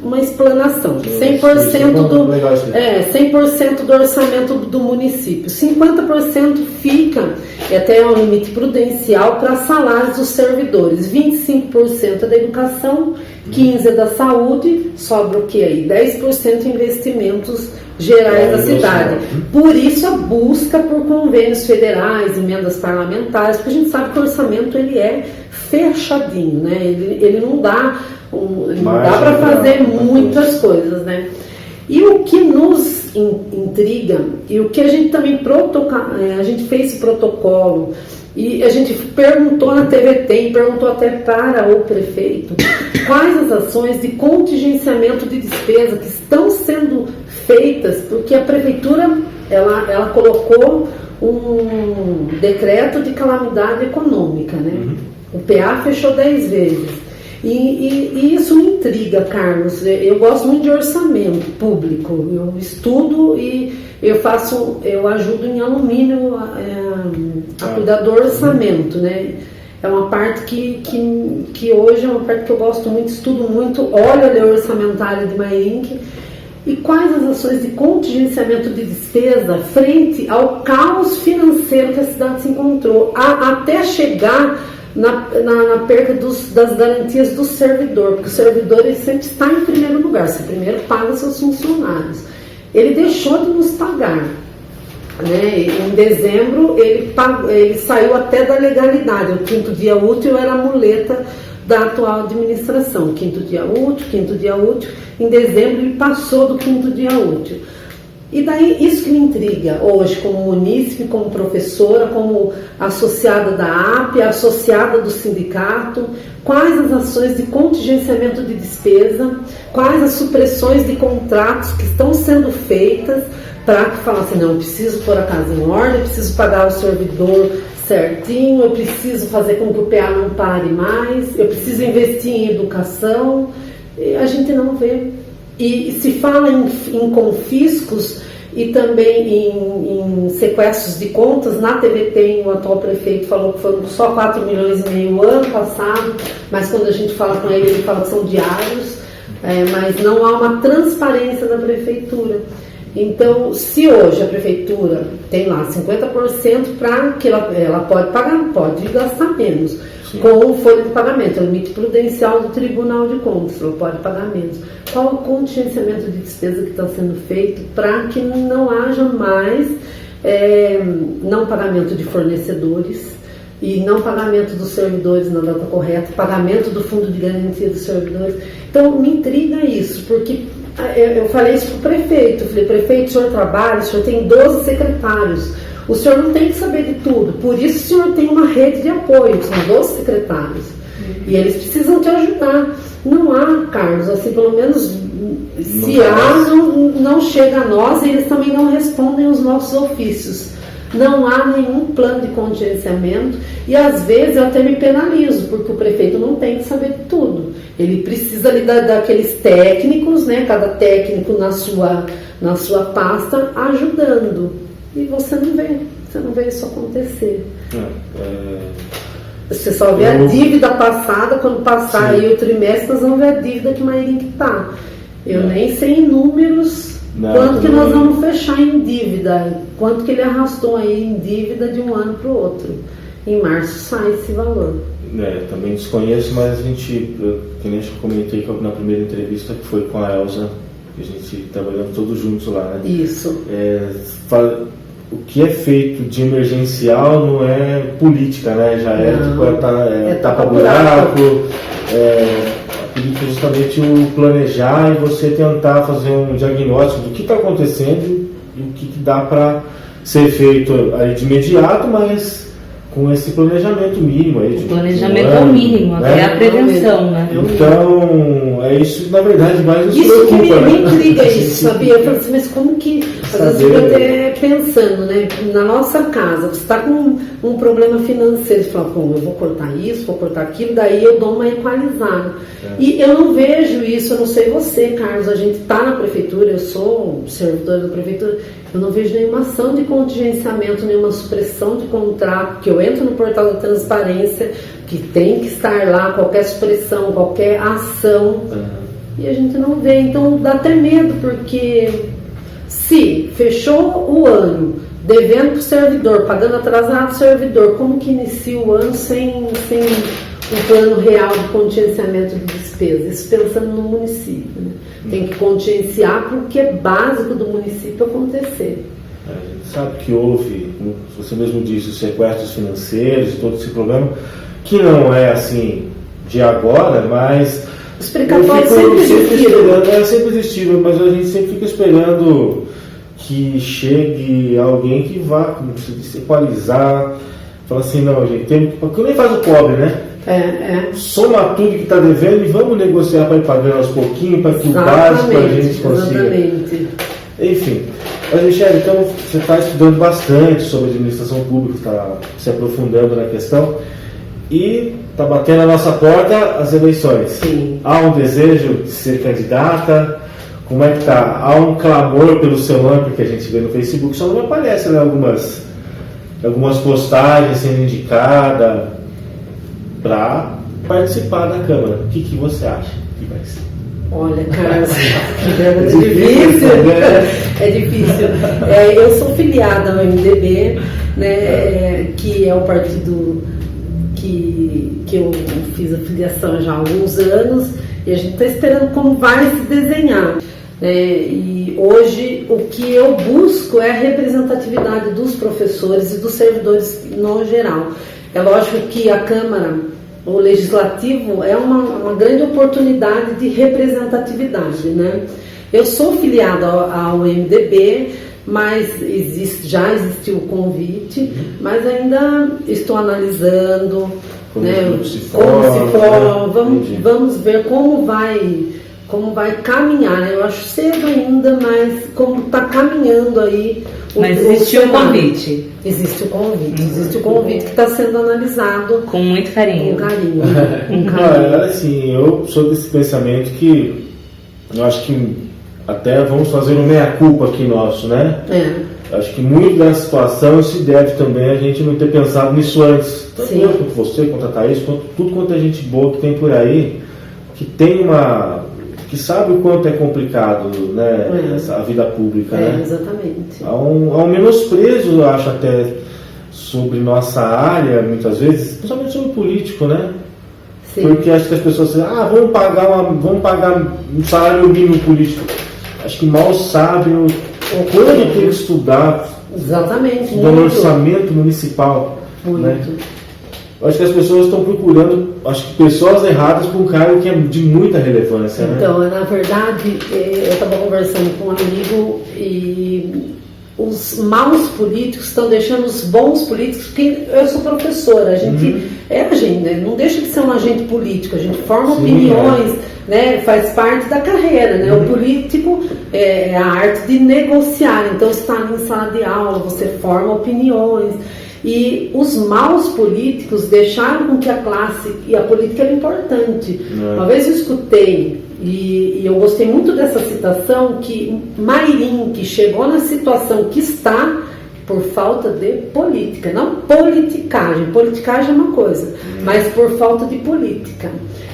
uma explanação, 100% do orçamento do município, 50% fica, e até é um limite prudencial, para salários dos servidores, 25% é da educação, 15% é da saúde, sobra o que aí? 10% investimentos gerais da cidade. Por isso a busca por convênios federais, emendas parlamentares, porque a gente sabe que o orçamento ele é fechadinho, né? Ele não dá para fazer muitas coisas, né? E o que nos intriga, e o que a gente também a gente fez esse protocolo, e a gente perguntou na TVT, perguntou até para o prefeito, quais as ações de contingenciamento de despesa que estão sendo feitas, porque a prefeitura ela colocou um decreto de calamidade econômica, né? O PA fechou 10 vezes. E isso me intriga, Carlos. Eu gosto muito de orçamento público. Eu estudo e eu ajudo em alumínio a cuidar do orçamento, né? É uma parte que hoje é uma parte que eu gosto muito, estudo muito, olho a lei orçamentária de Mairink. E quais as ações de contingenciamento de despesa frente ao caos financeiro que a cidade se encontrou, até chegar na perca das garantias do servidor, porque o servidor ele sempre está em primeiro lugar, você primeiro paga seus funcionários. Ele deixou de nos pagar, né? Em dezembro ele saiu até da legalidade, o 5º dia útil era a muleta da atual administração, 5º dia útil, em dezembro ele passou do 5º dia útil. E daí, isso que me intriga hoje, como munícipe, como professora, como associada da AP, associada do sindicato, quais as ações de contingenciamento de despesa, quais as supressões de contratos que estão sendo feitas para que falar assim, não, eu preciso pôr a casa em ordem, eu preciso pagar o servidor certinho, eu preciso fazer com que o PA não pare mais, eu preciso investir em educação. E a gente não vê. E se fala em confiscos e também em sequestros de contas. Na TVT, o atual prefeito falou que foram só 4,5 milhões ano passado, mas quando a gente fala com ele fala que são diários, mas não há uma transparência da prefeitura. Então, se hoje a prefeitura tem lá 50% para que ela pode pagar, pode gastar menos. Sim. Com folha de pagamento, é o limite prudencial do Tribunal de Contas, ela pode pagar menos. Qual o contingenciamento de despesa que está sendo feito para que não haja mais não pagamento de fornecedores e não pagamento dos servidores na data correta, pagamento do fundo de garantia dos servidores? Então, me intriga isso, porque eu falei isso para o prefeito, eu falei, prefeito, o senhor trabalha, o senhor tem 12 secretários, o senhor não tem que saber de tudo, por isso o senhor tem uma rede de apoio, são 12 secretários, e eles precisam te ajudar. Não há, Carlos, assim, pelo menos se há, não chega a nós, e eles também não respondem os nossos ofícios. Não há nenhum plano de contingenciamento e às vezes eu até me penalizo, porque o prefeito não tem que saber de tudo. Ele precisa ali daqueles técnicos, né, cada técnico na sua pasta ajudando. E você não vê isso acontecer. Você só vê a dívida passada, quando passar aí o trimestre, nós vamos ver a dívida que Mairim que está. Eu nem sei em números quanto que nós vamos fechar em dívida, quanto que ele arrastou aí em dívida de um ano para o outro. Em março sai esse valor. Também desconheço, mas a gente, que nem eu comentei na primeira entrevista que foi com a Elza, que a gente trabalhando todos juntos lá, né? Isso. O que é feito de emergencial não é política, né? Já é tapa-buraco. A política é justamente o planejar e você tentar fazer um diagnóstico do que está acontecendo e o que dá para ser feito aí de imediato, mas com esse planejamento mínimo aí. O planejamento é o mínimo, né? É a prevenção, né? Então, é isso que na verdade mais nos preocupa. Isso que me intriga isso, sabia? Eu falo assim, mas como que, às vezes eu fico até pensando, né? Na nossa casa, você está com um problema financeiro, você fala, pô, eu vou cortar isso, vou cortar aquilo, daí eu dou uma equalizada. E eu não vejo isso, eu não sei você, Carlos, a gente está na prefeitura, eu sou servidor da prefeitura, eu não vejo nenhuma ação de contingenciamento, nenhuma supressão de contrato, que eu entro no portal da transparência, que tem que estar lá qualquer supressão, qualquer ação, e a gente não vê. Então dá até medo, porque se fechou o ano devendo para o servidor, pagando atrasado o servidor, como que inicia o ano sem um plano real de contingenciamento de despesas? Isso pensando no município, né? Tem que contingenciar para o que é básico do município acontecer. A gente sabe que houve, como você mesmo disse, os sequestros financeiros, todo esse problema, que não é assim de agora, mas os precatórios sempre existiram. Sempre existiram, mas a gente sempre fica esperando que chegue alguém que vá, como se diz, equalizar, fala assim, não, gente, tem que nem faz o pobre, né? Soma tudo que está devendo e vamos negociar para ir pagando aos pouquinhos, para que o básico a gente consiga. Exatamente. Enfim, mas Michele, então você está estudando bastante sobre administração pública, está se aprofundando na questão e está batendo a nossa porta as eleições. Sim. Há um desejo de ser candidata? Como é que está? Há um clamor pelo seu nome, porque a gente vê no Facebook, só não aparece, né, algumas postagens sendo indicada para participar da Câmara. O que você acha que vai ser? Olha, Carlos, é difícil. É difícil. Eu sou filiada ao MDB, né, que é o partido que eu fiz a filiação já há alguns anos, e a gente está esperando como vai se desenhar. E hoje o que eu busco é a representatividade dos professores e dos servidores no geral. É lógico que a Câmara, o Legislativo, é uma grande oportunidade de representatividade, né? Eu sou filiada ao MDB, mas já existiu o convite, mas ainda estou analisando como se forma, vamos ver como vai caminhar, né? Eu acho cedo ainda, mas como está caminhando aí. Mas existe o convite. Existe o convite que está sendo analisado com muito carinho. Com carinho. Assim, eu sou desse pensamento que eu acho que até vamos fazer um meia-culpa aqui nosso, né? Acho que muito da situação se deve também a gente não ter pensado nisso antes. Tanto eu quanto você, quanto a Thaís, tudo quanto a gente boa que tem por aí, que tem que sabe o quanto é complicado, né, a vida pública, né? Exatamente. Há um menosprezo, eu acho, até sobre nossa área, muitas vezes, principalmente sobre o político, né? Sim. Porque acho que as pessoas dizem, vamos pagar um salário mínimo político. Acho que mal sabem o quanto tem que estudar. Exatamente. No orçamento municipal. Muito. Né? Acho que as pessoas estão procurando, pessoas erradas para um cargo que é de muita relevância. Então, né? Na verdade, eu estava conversando com um amigo e os maus políticos estão deixando os bons políticos, porque eu sou professora, a gente né? Não deixa de ser um agente político, a gente forma opiniões, né? Faz parte da carreira, né? O político é a arte de negociar, então está ali em sala de aula, você forma opiniões. E os maus políticos deixaram com que a classe e a política era importante. Uma vez eu escutei, e eu gostei muito dessa citação, que Mairim, que chegou na situação que está, por falta de política, não politicagem. Politicagem é uma coisa, mas por falta de política.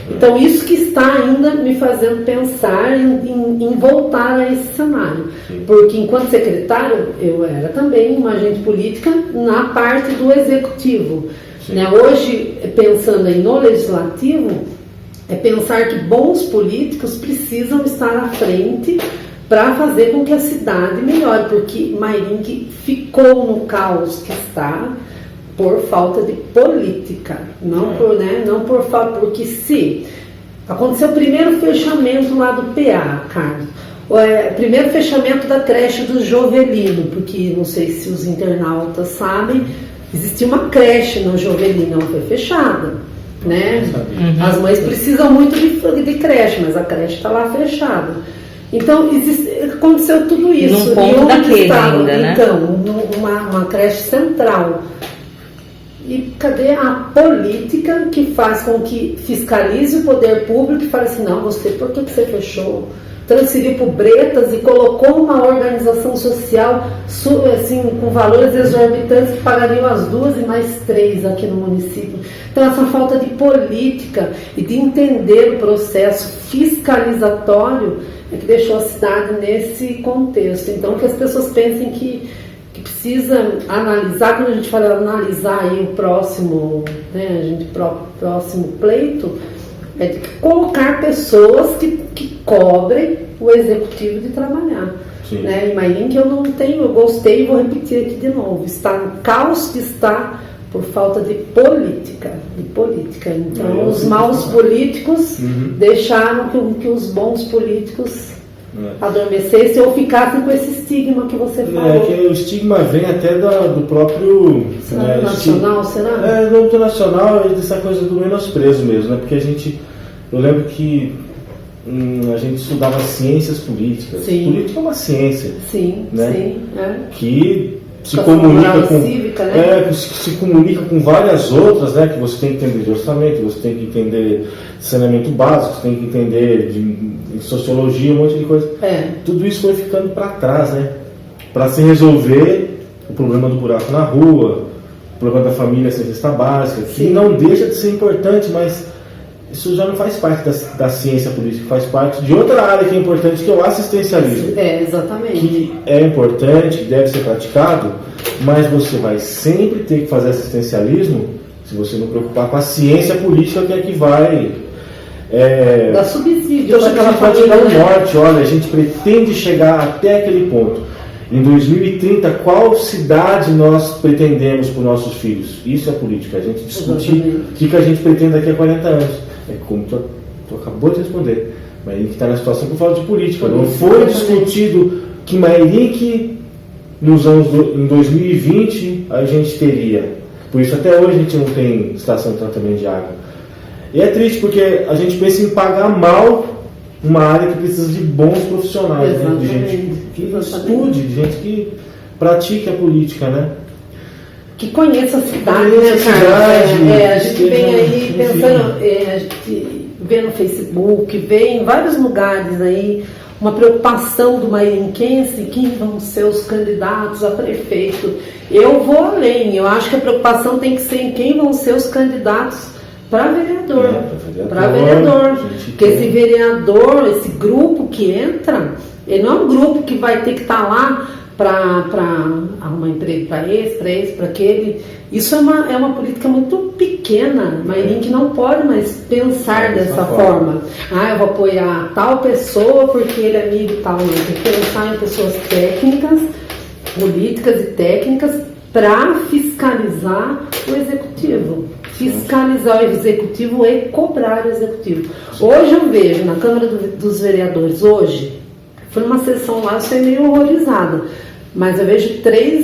Então isso que está ainda me fazendo pensar em voltar a esse cenário. Porque enquanto secretário, eu era também uma agente política na parte do executivo. Né? Hoje, pensando aí no legislativo, é pensar que bons políticos precisam estar à frente para fazer com que a cidade melhore, porque Mairinque ficou no caos que está por falta de política, não por falta, porque se aconteceu o primeiro fechamento lá do PA, Carlos, primeiro fechamento da creche do Jovelino, porque não sei se os internautas sabem, existia uma creche no Jovelino, ela foi fechada, né? As mães precisam muito de creche, mas a creche está lá fechada. Então aconteceu tudo isso. Num ponto daquele ainda, né? Então, uma creche central. E cadê a política que faz com que fiscalize o poder público e fale assim, não, você, por que você fechou? Transferiu para o Bretas e colocou uma organização social assim, com valores exorbitantes que pagariam as 2 e mais 3 aqui no município. Então essa falta de política e de entender o processo fiscalizatório é que deixou a cidade nesse contexto. Então que as pessoas pensem que precisa analisar, quando a gente fala analisar aí o próximo, né, próximo pleito, é de colocar pessoas que cobrem o executivo de trabalhar. Né? Em Mairinque eu gostei e vou repetir aqui de novo, está no caos que está por falta de política. Então os maus políticos deixaram que os bons políticos adormecessem ou ficassem com esse estigma que você falou. Que o estigma vem até do próprio nacional, será? Do âmbito nacional e dessa coisa do menosprezo mesmo, né? Porque eu lembro que a gente estudava ciências políticas. Sim. Política é uma ciência. Sim, né? sim. Que se comunica com cívica, né? se comunica com várias outras, né? Que você tem que entender de orçamento, você tem que entender de saneamento básico, você tem que entender de sociologia, um monte de coisa. Tudo isso foi ficando para trás, né? Para se resolver o problema do buraco na rua, o problema da família sem cesta básica, que não deixa de ser importante, mas isso já não faz parte da ciência política, faz parte de outra área que é importante, que é o assistencialismo. Exatamente. Que é importante, deve ser praticado, mas você vai sempre ter que fazer assistencialismo se você não preocupar com a ciência política, que é que vai dar subsídio. Então, se ela pode dar um norte, olha, a gente pretende chegar até aquele ponto. Em 2030, qual cidade nós pretendemos para os nossos filhos? Isso é política, a gente discutir o que a gente pretende daqui a 40 anos. É como tu acabou de responder. Mairinque está na situação por falta de política. Não foi discutido que Mairinque, em 2020, a gente teria. Por isso, até hoje, a gente não tem estação de tratamento de água. E é triste, porque a gente pensa em pagar mal uma área que precisa de bons profissionais, né? De gente que estude, de gente que pratique a política, né? Que conheça a cidade, né, Carlos? A gente vem aí pensando, a gente vê no Facebook, vê em vários lugares aí uma preocupação do mairinquense, quem vão ser os candidatos a prefeito. Eu vou além, eu acho que a preocupação tem que ser em quem vão ser os candidatos para vereador. Porque esse vereador, esse grupo que entra, ele não é um grupo que vai ter que estar lá para arrumar emprego para esse, para aquele. Isso é uma política muito pequena. Mairinque não pode mais pensar dessa forma. Eu vou apoiar tal pessoa porque ele é amigo tal. Não, tem que pensar em pessoas técnicas, políticas e técnicas para fiscalizar o executivo. Fiscalizar o executivo e cobrar o executivo. Hoje eu vejo na Câmara dos Vereadores, foi numa sessão lá, eu fiquei meio horrorizada, mas eu vejo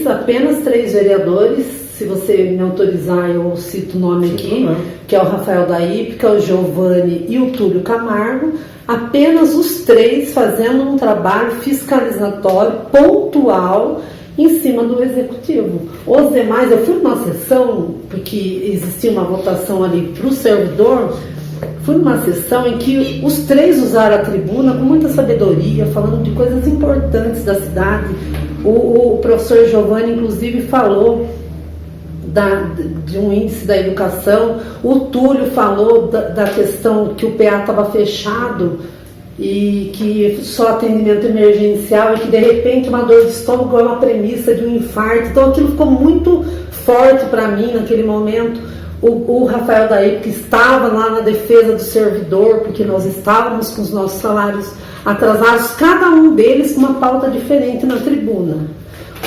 apenas três vereadores, se você me autorizar eu cito o nome aqui, que é o Rafael da Ípica, o Giovanni e o Túlio Camargo, apenas os três fazendo um trabalho fiscalizatório pontual em cima do executivo. Os demais, eu fui numa sessão, porque existia uma votação ali para o servidor, fui numa sessão em que os três usaram a tribuna com muita sabedoria, falando de coisas importantes da cidade. O professor Giovanni, inclusive, falou de um índice da educação, o Túlio falou da questão que o PA estava fechado e que só atendimento emergencial e que de repente uma dor de estômago é uma premissa de um infarto. Então aquilo ficou muito forte para mim naquele momento. O Rafael Daí, que estava lá na defesa do servidor, porque nós estávamos com os nossos salários atrasados, cada um deles com uma pauta diferente na tribuna.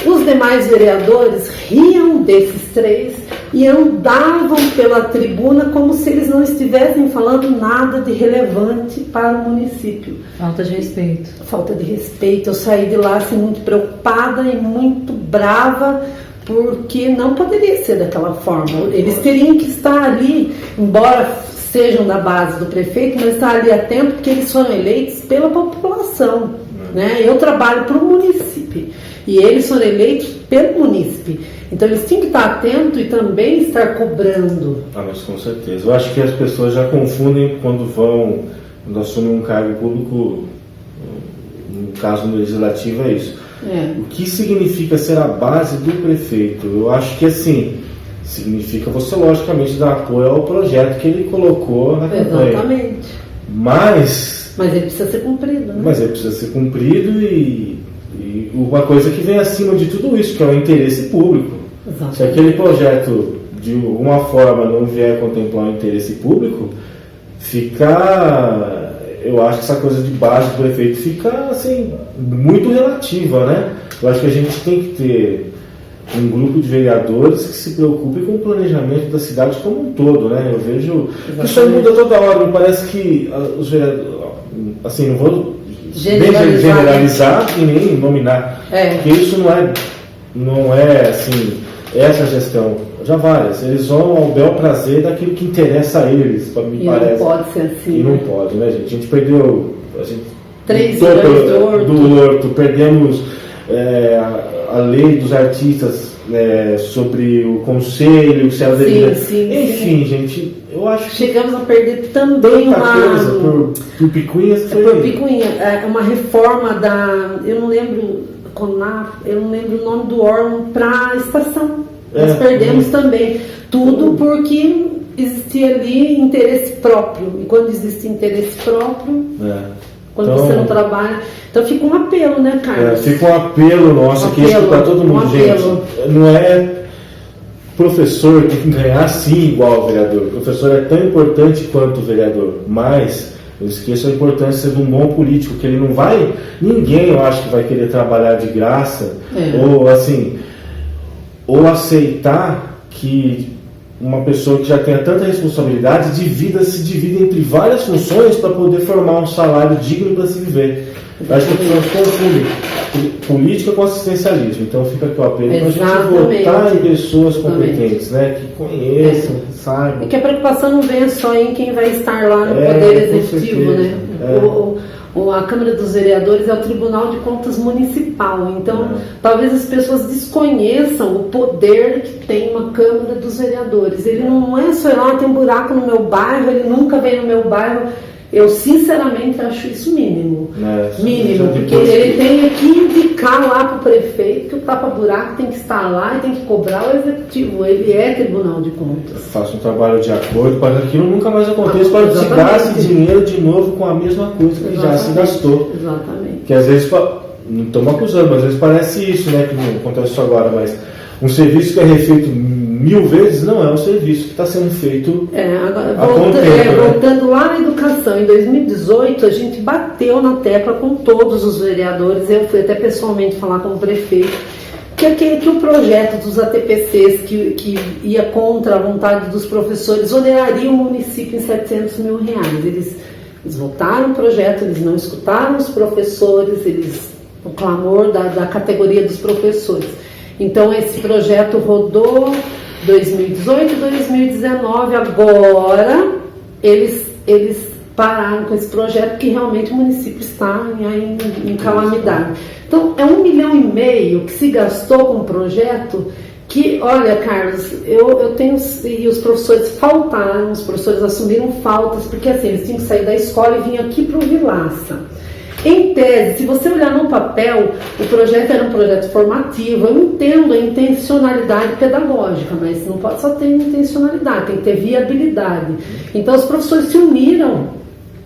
Os demais vereadores riam desses três e andavam pela tribuna como se eles não estivessem falando nada de relevante para o município. Falta de respeito. Falta de respeito. Eu saí de lá assim, muito preocupada e muito brava, porque não poderia ser daquela forma. Eles teriam que estar ali, embora sejam da base do prefeito, mas estar ali a tempo, porque eles foram eleitos pela população. Né? Eu trabalho para o munícipe e eles foram eleitos pelo munícipe. Então eles tinham que estar atentos e também estar cobrando. Mas com certeza. Eu acho que as pessoas já confundem quando assumem um cargo público, no caso no legislativo é isso. O que significa ser a base do prefeito? Eu acho que assim, significa você logicamente dar apoio ao projeto que ele colocou na campanha. Exatamente. Mas ele precisa ser cumprido, né? Mas ele precisa ser cumprido e uma coisa que vem acima de tudo isso, que é o interesse público. Exatamente. Se aquele projeto de alguma forma não vier contemplar o interesse público, eu acho que essa coisa de base do prefeito fica assim, muito relativa, né? Eu acho que a gente tem que ter um grupo de vereadores que se preocupe com o planejamento da cidade como um todo, né? Eu vejo que isso aí muda toda hora, me parece que os vereadores, assim, não vou generalizar e nem nominar, porque isso não é assim, essa gestão, já várias, eles vão ao bel prazer daquilo que interessa a eles, me parece. Não pode ser assim. E não pode, né, gente? A gente perdeu 3 anos do Horto, perdemos a lei dos artistas sobre o conselho, se era enfim, gente, eu acho que chegamos a perder também por picuinhas. Por picuinha, uma reforma eu não lembro o nome do órgão para a estação. Nós perdemos também. Tudo porque existia ali interesse próprio. E quando existe interesse próprio, quando você não trabalha. Então fica um apelo, né, Carlos? Fica um apelo nosso aqui para todo mundo, gente. Não é professor que tem que ganhar sim igual ao vereador. O professor é tão importante quanto o vereador, mas não esqueça a importância de um bom político, que ele não vai, ninguém eu acho que vai querer trabalhar de graça, ou aceitar que uma pessoa que já tenha tanta responsabilidade se divida entre várias funções para poder formar um salário digno para se viver. Eu acho que as pessoas confundem política com assistencialismo. Então fica aqui o apelo para a gente votar em pessoas competentes, né, que conheçam, que saibam. E que a preocupação não venha só em quem vai estar lá no Poder Executivo, né? A Câmara dos Vereadores é o Tribunal de Contas Municipal, então talvez as pessoas desconheçam o poder que tem uma Câmara dos Vereadores. Ele não é só ir lá, tem um buraco no meu bairro, ele nunca vem no meu bairro. Eu sinceramente acho isso mínimo. Porque ele tem que indicar lá para o prefeito que o tapa-buraco tem que estar lá e tem que cobrar o executivo. Ele é Tribunal de Contas. Faça um trabalho de acordo para que aquilo nunca mais aconteça, para que se gaste dinheiro de novo com a mesma coisa que já se gastou. Exatamente. Que às vezes, não estamos acusando, mas às vezes parece isso, né? Que não acontece isso agora, mas um serviço que é refeito 1000 vezes não é um serviço que está sendo feito voltando lá na educação. Em 2018 a gente bateu na tecla com todos os vereadores, eu fui até pessoalmente falar com o prefeito, que o projeto dos ATPCs que ia contra a vontade dos professores oneraria o município em R$700 mil. Eles votaram o projeto, eles não escutaram os professores, o clamor da categoria dos professores. Então esse projeto rodou 2018 e 2019, agora eles pararam com esse projeto, porque realmente o município está em calamidade. Então é 1,5 milhão que se gastou com o projeto, que, olha, Carlos, eu tenho, e os professores faltaram, os professores assumiram faltas, porque assim, eles tinham que sair da escola e vir aqui para o Vilaça. Em tese, se você olhar no papel, o projeto era um projeto formativo. Eu entendo a intencionalidade pedagógica, mas não pode só ter intencionalidade, tem que ter viabilidade. Então os professores se uniram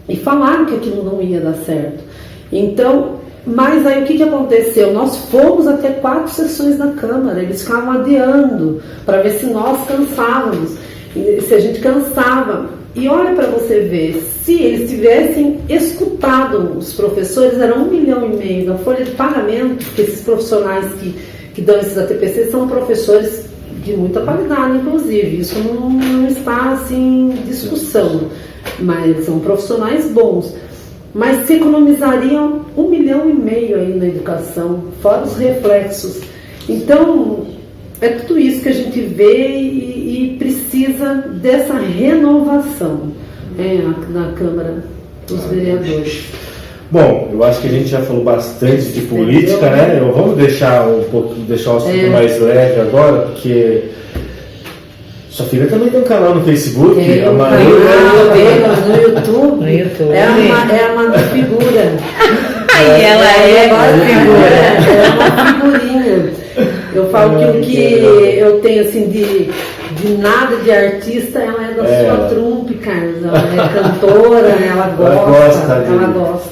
e falaram que aquilo não ia dar certo. Então, mas aí o que aconteceu? Nós fomos até 4 sessões na Câmara, eles ficavam adiando para ver se nós cansávamos, se a gente cansava. E olha para você ver, se eles tivessem escutado os professores, era 1,5 milhão da folha de pagamento, porque esses profissionais que dão esses ATPC são professores de muita qualidade, inclusive, isso não está assim em discussão, mas são profissionais bons. Mas se economizariam 1,5 milhão aí na educação, fora os reflexos. Então, é tudo isso que a gente vê e precisa dessa renovação na Câmara dos Vereadores. Bom, eu acho que a gente já falou bastante de política, né? Vamos deixar o assunto mais leve agora, porque sua filha também tem um canal no Facebook, tem a Manu. No YouTube. No YouTube. É uma figura. E ela é uma figura. É uma figurinha. Eu falo que o que eu tenho assim de nada de artista, ela é da sua trumpe, Carlos. Ela é cantora, ela gosta.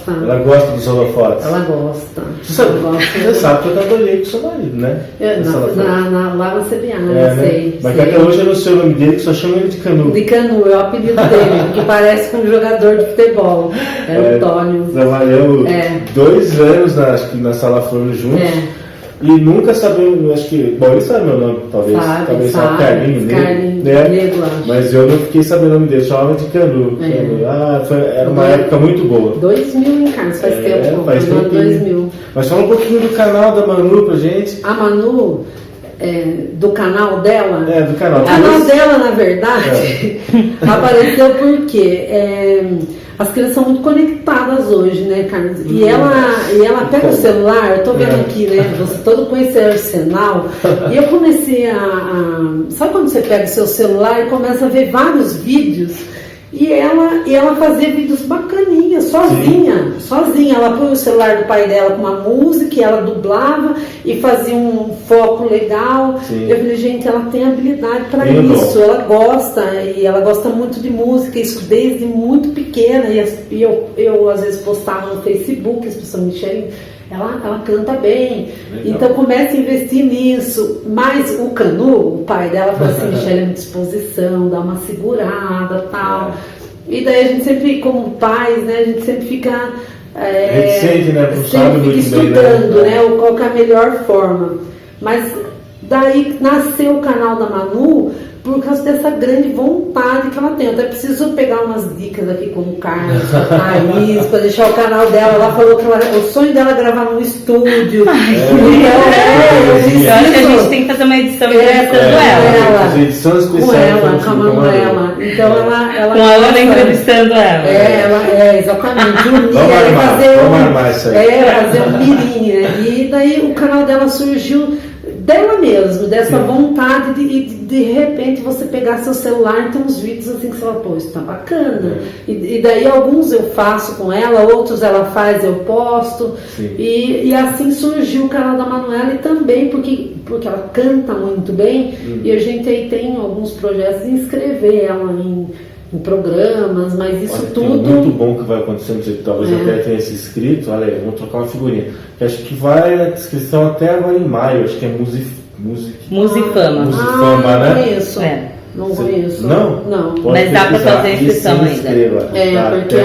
Ela gosta dos holofotes. Ela gosta. Você sabe que eu trabalhei com seu marido, né? Lá na CBA, sei. Mas até hoje eu não sei o nome dele, que só chama ele de Canu. De Canu, é o apelido dele, que parece com um jogador de futebol. É o Antônio. Trabalhamos 2 anos na Sala Flor juntos. E nunca sabemos, acho que. Bom, ele sabe meu nome, talvez. Talvez sabe Carlinho, né? Mas eu não fiquei sabendo o nome dele, chamava de Canu. Era uma época muito boa. 2000 em Carlos, faz tempo. Faz tempo. 2000. Mas fala um pouquinho do canal da Manu pra gente. A Manu, do canal dela? Do canal. O canal dela, na verdade, apareceu porque as crianças são muito conectadas hoje, né, Carlos? E ela pega o celular, eu tô vendo aqui, né, você todo com esse arsenal, e eu comecei sabe quando você pega o seu celular e começa a ver vários vídeos? E ela fazia vídeos bacaninhas, sozinha. Ela põe o celular do pai dela com uma música e ela dublava e fazia um foco legal. Eu falei, gente, ela tem habilidade para isso, ela gosta, e ela gosta muito de música, isso desde muito pequena, e eu às vezes postava no Facebook, as pessoas me enxergam. Ela canta bem, então começa a investir nisso. Mas o Canu, o pai dela, falou assim, Michele, é uma disposição, dá uma segurada, tal. E daí a gente sempre, como pais, né, a gente sempre fica reticente, né? Não sabe muito estudando, bem, né, qual que é a melhor forma. Mas daí nasceu o canal da Manu por causa dessa grande vontade que ela tem. Eu até preciso pegar umas dicas aqui com o Carlos, com a Thaís, para deixar o canal dela. Ela falou que o sonho dela é gravar num estúdio. Eu acho que a gente tem que fazer uma edição entrevistando ela. Edição especial com a Manuela. Então ela com a Ana entrevistando ela. Exatamente. Vamos armar isso aí. Fazer um mirim, né? E daí o canal dela surgiu dela mesmo, dessa vontade de repente você pegar seu celular e tem uns vídeos assim que você fala, pô, isso tá bacana. E daí alguns eu faço com ela, outros ela faz, eu posto. E assim surgiu o canal da Manuela, e também porque ela canta muito bem, e a gente aí tem alguns projetos de inscrever ela em programas, mas isso tudo... muito bom que vai acontecer, não sei, talvez até tenha se inscrito. Olha aí, vamos trocar uma figurinha. Eu acho que vai a inscrição até agora em maio, acho que é Musifama. Musifama, né? Conheço. Não conheço. Não? Mas dá para fazer a inscrição ainda. Porque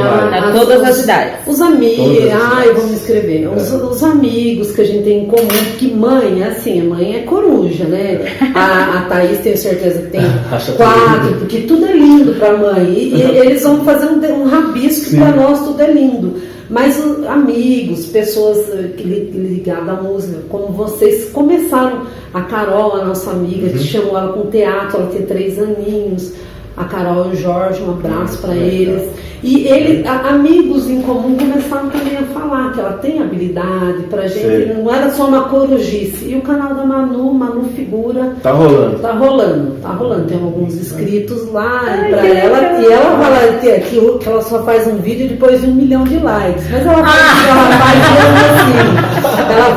todas as idades. Os amigos, eu vou me inscrever. Os amigos que a gente tem em comum, que mãe é coruja, né? A Thaís, tenho certeza que tem 4, porque tudo é lindo para mãe. E eles vão fazer um rabisco que para nós tudo é lindo. Mas amigos, pessoas ligadas à música, como vocês começaram, a Carol, a nossa amiga, que chamou ela com teatro, ela tem 3 aninhos, a Carol e o Jorge, um abraço para eles. E amigos em comum começaram também a falar que ela tem habilidade pra gente, Sei. não era só uma corujice. E o canal da Manu Figura Tá rolando. tá rolando, tem alguns inscritos lá Ai, e pra que ela, legal. e ela fala que ela só faz um vídeo depois de 1 milhão de likes, mas ela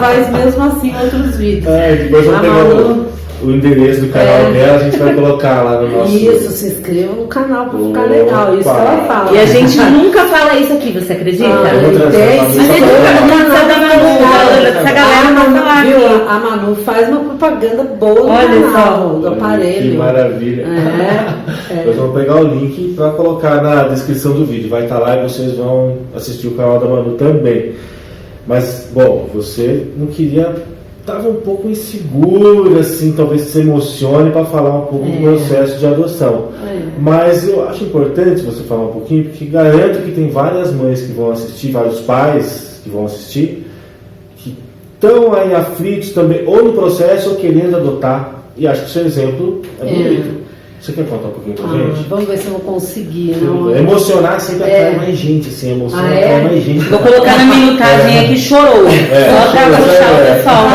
faz mesmo assim outros vídeos. Depois A vamos pegar Manu- o endereço do canal dela, a gente vai colocar lá no nosso... Isso, se inscreva no canal pra ficar Opa. legal, isso que ela fala. E a gente nunca fala isso aqui, você acredita? eu vou trazer tem, a Manu. sim, A gente foi nunca no precisa canal da Manu, essa galera a vai Manu, falar viu? aqui. A Manu faz uma propaganda boa no Olha canal, só. do aparelho. Que maravilha. Nós vamos pegar o link para colocar na descrição do vídeo. Vai estar lá e vocês vão assistir o canal da Manu também. Mas, bom, você não queria... Estava um pouco insegura, assim, talvez se emocione para falar um pouco do processo de adoção. Mas eu acho importante você falar um pouquinho, porque garanto que tem várias mães que vão assistir, vários pais que vão assistir, que estão aí aflitos também, ou no processo, ou querendo adotar. E acho que o seu exemplo é bonito. Você quer contar um pouquinho pra gente? Vamos ver se eu vou conseguir. Não, Emocionar sempre atrai mais gente, assim, emocionar atrai mais gente. Vou colocar na minutagem aqui, chorou. Só pra puxar o pessoal.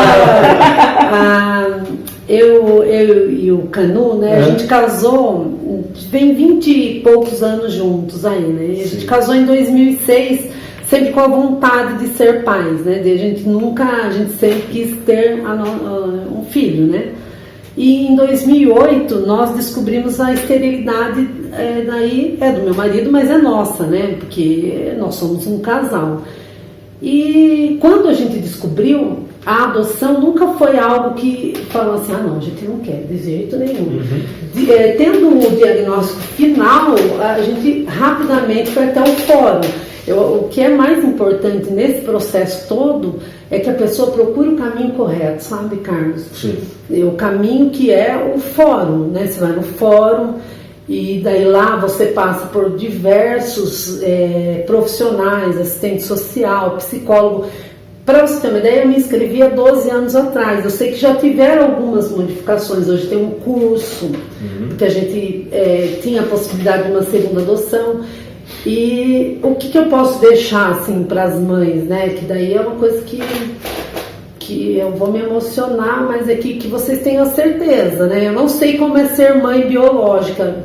Eu e o Canu, né? A gente casou, vem 20 e poucos anos juntos aí, né? A gente casou em 2006, sempre com a vontade de ser pais, né? A gente sempre quis ter um filho, né? E em 2008 nós descobrimos a esterilidade, daí é do meu marido, mas é nossa, né? Porque nós somos um casal. E quando a gente descobriu, a adoção nunca foi algo que falou assim, não, a gente não quer, de jeito nenhum. Tendo o diagnóstico final, a gente rapidamente foi até o fórum. O que é mais importante nesse processo todo é que a pessoa procure o caminho correto, sabe, Carlos? Sim. O caminho que é o fórum, né? Você vai no fórum e daí lá você passa por diversos profissionais, assistente social, psicólogo. Para você ter uma ideia, eu me inscrevi há 12 anos atrás. Eu sei que já tiveram algumas modificações. Hoje tem um curso, porque a gente tinha a possibilidade de uma segunda adoção. E o que eu posso deixar assim para as mães, né? Que daí é uma coisa que eu vou me emocionar, mas é que vocês tenham a certeza, né? Eu não sei como é ser mãe biológica,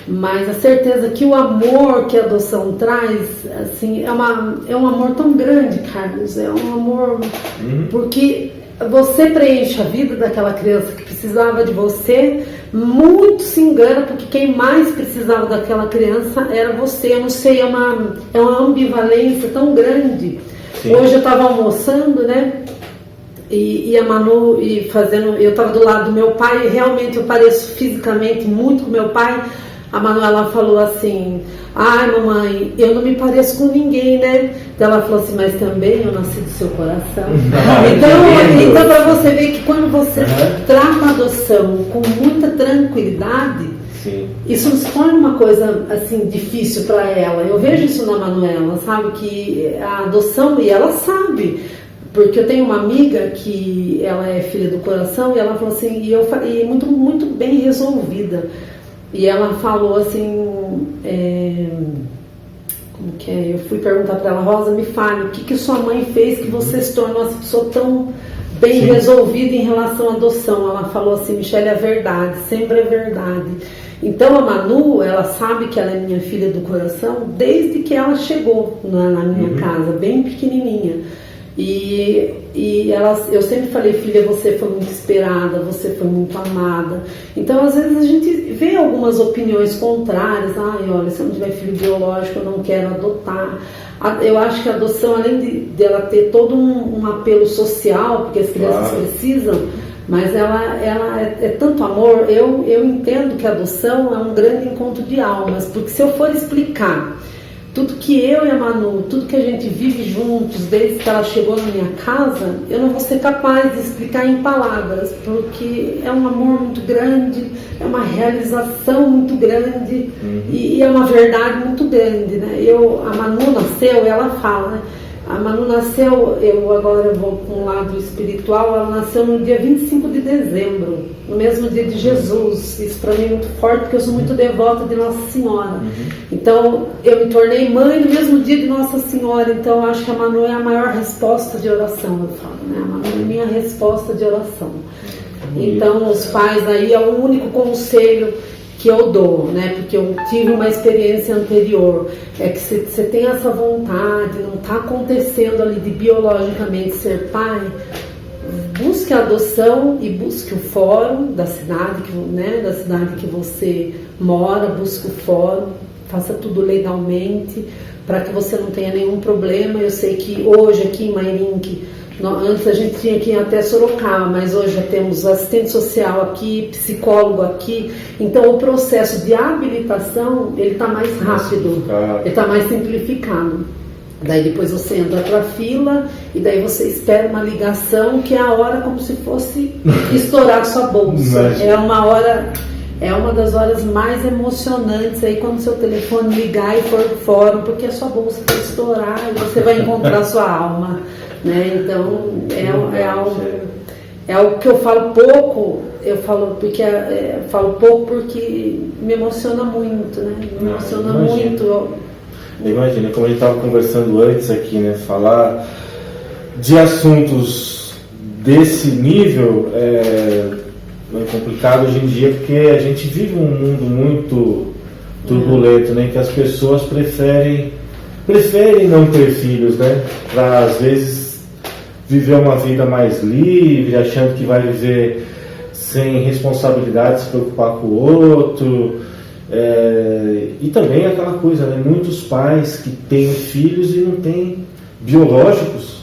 mas a certeza que o amor que a adoção traz, assim, é um amor tão grande, Carlos, é um amor, porque você preenche a vida daquela criança que precisava de você, muito se engana, porque quem mais precisava daquela criança era você. Eu não sei, é uma ambivalência tão grande. Sim. Hoje eu estava almoçando, né? E a Manu, eu estava do lado do meu pai, e realmente eu pareço fisicamente muito com meu pai. A Manuela falou assim, ai mamãe, eu não me pareço com ninguém, né? Ela falou assim, mas também eu nasci do seu coração. Então para você ver que quando você trata a adoção com muita tranquilidade, sim, isso não se torna uma coisa assim difícil para ela. Eu vejo isso na Manuela, sabe? Que a adoção, e ela sabe, porque eu tenho uma amiga que ela é filha do coração, e ela falou assim, e muito, muito bem resolvida. E ela falou assim, como que é? Eu fui perguntar para ela, Rosa, me fale, o que sua mãe fez que você se tornou essa pessoa tão bem Sim. resolvida em relação à adoção? Ela falou assim, Michele, é verdade, sempre é verdade. Então a Manu, ela sabe que ela é minha filha do coração desde que ela chegou na minha casa, bem pequenininha. Eu sempre falei, filha, você foi muito esperada, você foi muito amada. Então, às vezes a gente vê algumas opiniões contrárias. Ai, olha, se eu não tiver filho biológico, eu não quero adotar. Eu acho que a adoção, além dela ter todo um apelo social, porque as crianças precisam, mas ela é tanto amor. Eu entendo que a adoção é um grande encontro de almas, porque se eu for explicar tudo que eu e a Manu, tudo que a gente vive juntos desde que ela chegou na minha casa, eu não vou ser capaz de explicar em palavras, porque é um amor muito grande, é uma realização muito grande e é uma verdade muito grande, né? A Manu nasceu e ela fala, né? A Manu nasceu, eu agora vou para um lado espiritual, ela nasceu no dia 25 de dezembro, no mesmo dia de Jesus. Isso para mim é muito forte, porque eu sou muito devota de Nossa Senhora. Então, eu me tornei mãe no mesmo dia de Nossa Senhora, então eu acho que a Manu é a maior resposta de oração, eu falo, né? A Manu é a minha resposta de oração. Então, os pais aí é o único conselho que eu dou, né? Porque eu tive uma experiência anterior, é que você tem essa vontade, não está acontecendo ali de biologicamente ser pai, busque a adoção e busque o fórum da cidade, né? Da cidade que você mora, busque o fórum, faça tudo legalmente, para que você não tenha nenhum problema. Eu sei que hoje aqui em Mairinque, antes a gente tinha que ir até Sorocaba, mas hoje já temos assistente social aqui, psicólogo aqui, então o processo de habilitação ele está mais rápido, ele está mais simplificado. Daí depois você entra para a fila e daí você espera uma ligação que é a hora como se fosse estourar sua bolsa. É uma hora, é uma das horas mais emocionantes aí quando seu telefone ligar e for pro fórum, porque a sua bolsa vai estourar e você vai encontrar sua alma. Né? Então é algo que eu falo pouco, falo pouco porque me emociona muito, né? Me emociona muito. Imagina, como a gente estava conversando antes aqui, né? Falar de assuntos desse nível é complicado hoje em dia, porque a gente vive um mundo muito turbulento, né? Que as pessoas preferem não ter filhos, né? Para às vezes viver uma vida mais livre, achando que vai viver sem responsabilidade, se preocupar com o outro. E também aquela coisa, né? Muitos pais que têm filhos e não têm biológicos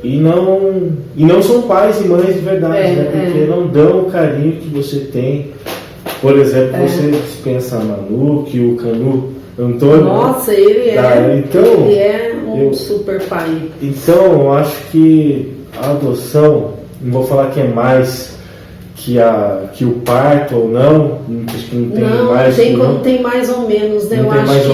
e não são pais e mães de verdade, né? Porque não dão o carinho que você tem. Por exemplo, você dispensa a Manu, que o Canu Antônio. Nossa, ele é um super pai. Então, eu acho que a adoção, não vou falar que é mais que o parto ou não, acho que não tem mais. Tem mais ou menos, né? Eu acho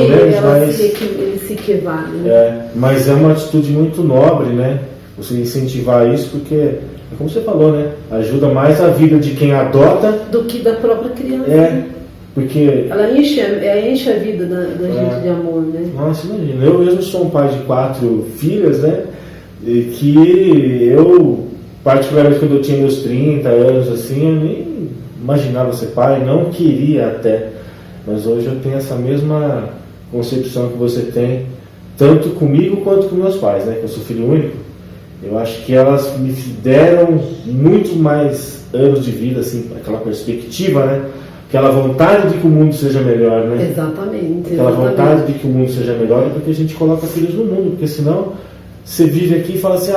que ele se equivale. Né? Mas é uma atitude muito nobre, né? Você incentivar isso, porque, como você falou, né? Ajuda mais a vida de quem adota do que da própria criança. Porque ela enche a vida da gente de amor, né? Nossa, imagina. Eu mesmo sou um pai de 4 filhas, né? E que eu, particularmente quando eu tinha meus 30 anos, assim, eu nem imaginava ser pai, não queria até. Mas hoje eu tenho essa mesma concepção que você tem, tanto comigo quanto com meus pais, né? Que eu sou filho único. Eu acho que elas me deram muito mais anos de vida, assim, aquela perspectiva, né? Aquela vontade de que o mundo seja melhor, né? Exatamente. Aquela vontade de que o mundo seja melhor é porque a gente coloca filhos no mundo, porque senão você vive aqui e fala assim,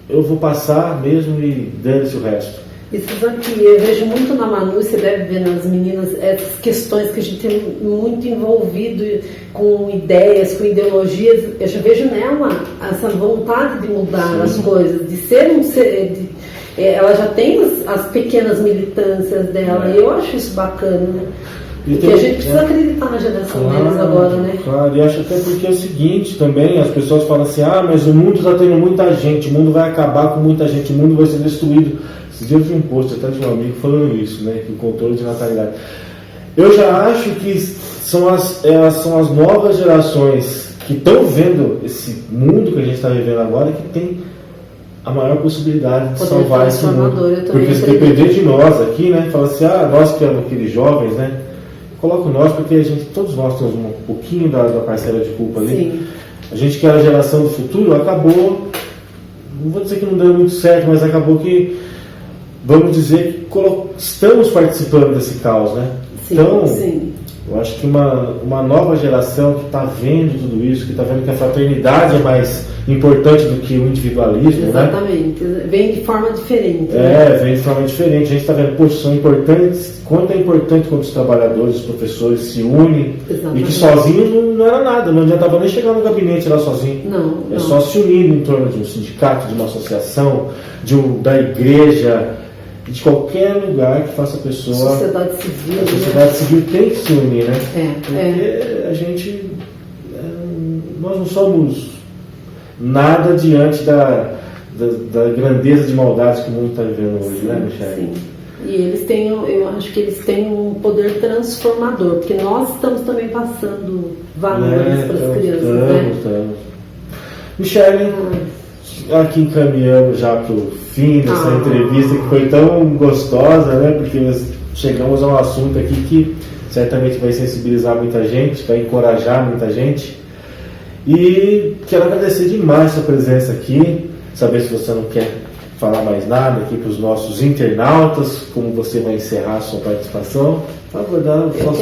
eu vou passar mesmo e dane-se o resto. Isso aqui, eu vejo muito na Manu, você deve ver nas meninas, essas questões que a gente tem muito envolvido com ideias, com ideologias, eu já vejo nela essa vontade de mudar as coisas, de ser um ser... ela já tem as pequenas militâncias dela, e eu acho isso bacana, né? Porque a gente precisa acreditar na geração deles agora, né? Claro, e acho até porque é o seguinte também, as pessoas falam assim, mas o mundo está tendo muita gente, o mundo vai acabar com muita gente, o mundo vai ser destruído. Esses dias eu vi um post até de um amigo falando isso, né? Que o controle de natalidade. Eu já acho que são as novas gerações que estão vendo esse mundo que a gente está vivendo agora que tem a maior possibilidade de salvar esse mundo. Porque se depender de nós aqui, né? Fala assim, nós que éramos aqueles jovens, né? Coloco nós porque todos nós temos um pouquinho da parcela de culpa ali. Sim. A gente que era a geração do futuro, acabou, não vou dizer que não deu muito certo, mas acabou que, vamos dizer que estamos participando desse caos, né? Sim, então, sim. Eu acho que uma nova geração que está vendo tudo isso, que está vendo que a fraternidade é mais importante do que o individualismo, exatamente, né? Vem de forma diferente. Vem de forma diferente. A gente está vendo, são importantes, quanto é importante quando os trabalhadores, os professores se unem. Exatamente. E que sozinho não era nada, não adiantava nem chegar no gabinete lá sozinho. Não. Só se unir em torno de um sindicato, de uma associação, da igreja, de qualquer lugar que faça a pessoa... Sociedade civil. A sociedade civil tem que se unir, né? Porque a gente... nós não somos nada diante da grandeza de maldades que o mundo está vivendo hoje, né, Michele? Sim. E eles têm, eu acho que eles têm um poder transformador, porque nós estamos também passando valores para as crianças, né? Estamos. Michele, aqui encaminhamos já para o fim dessa entrevista que foi tão gostosa, né? Porque nós chegamos a um assunto aqui que certamente vai sensibilizar muita gente, vai encorajar muita gente. E quero agradecer demais a sua presença aqui, saber se você não quer falar mais nada aqui para os nossos internautas, como você vai encerrar a sua participação. Por favor, dá suas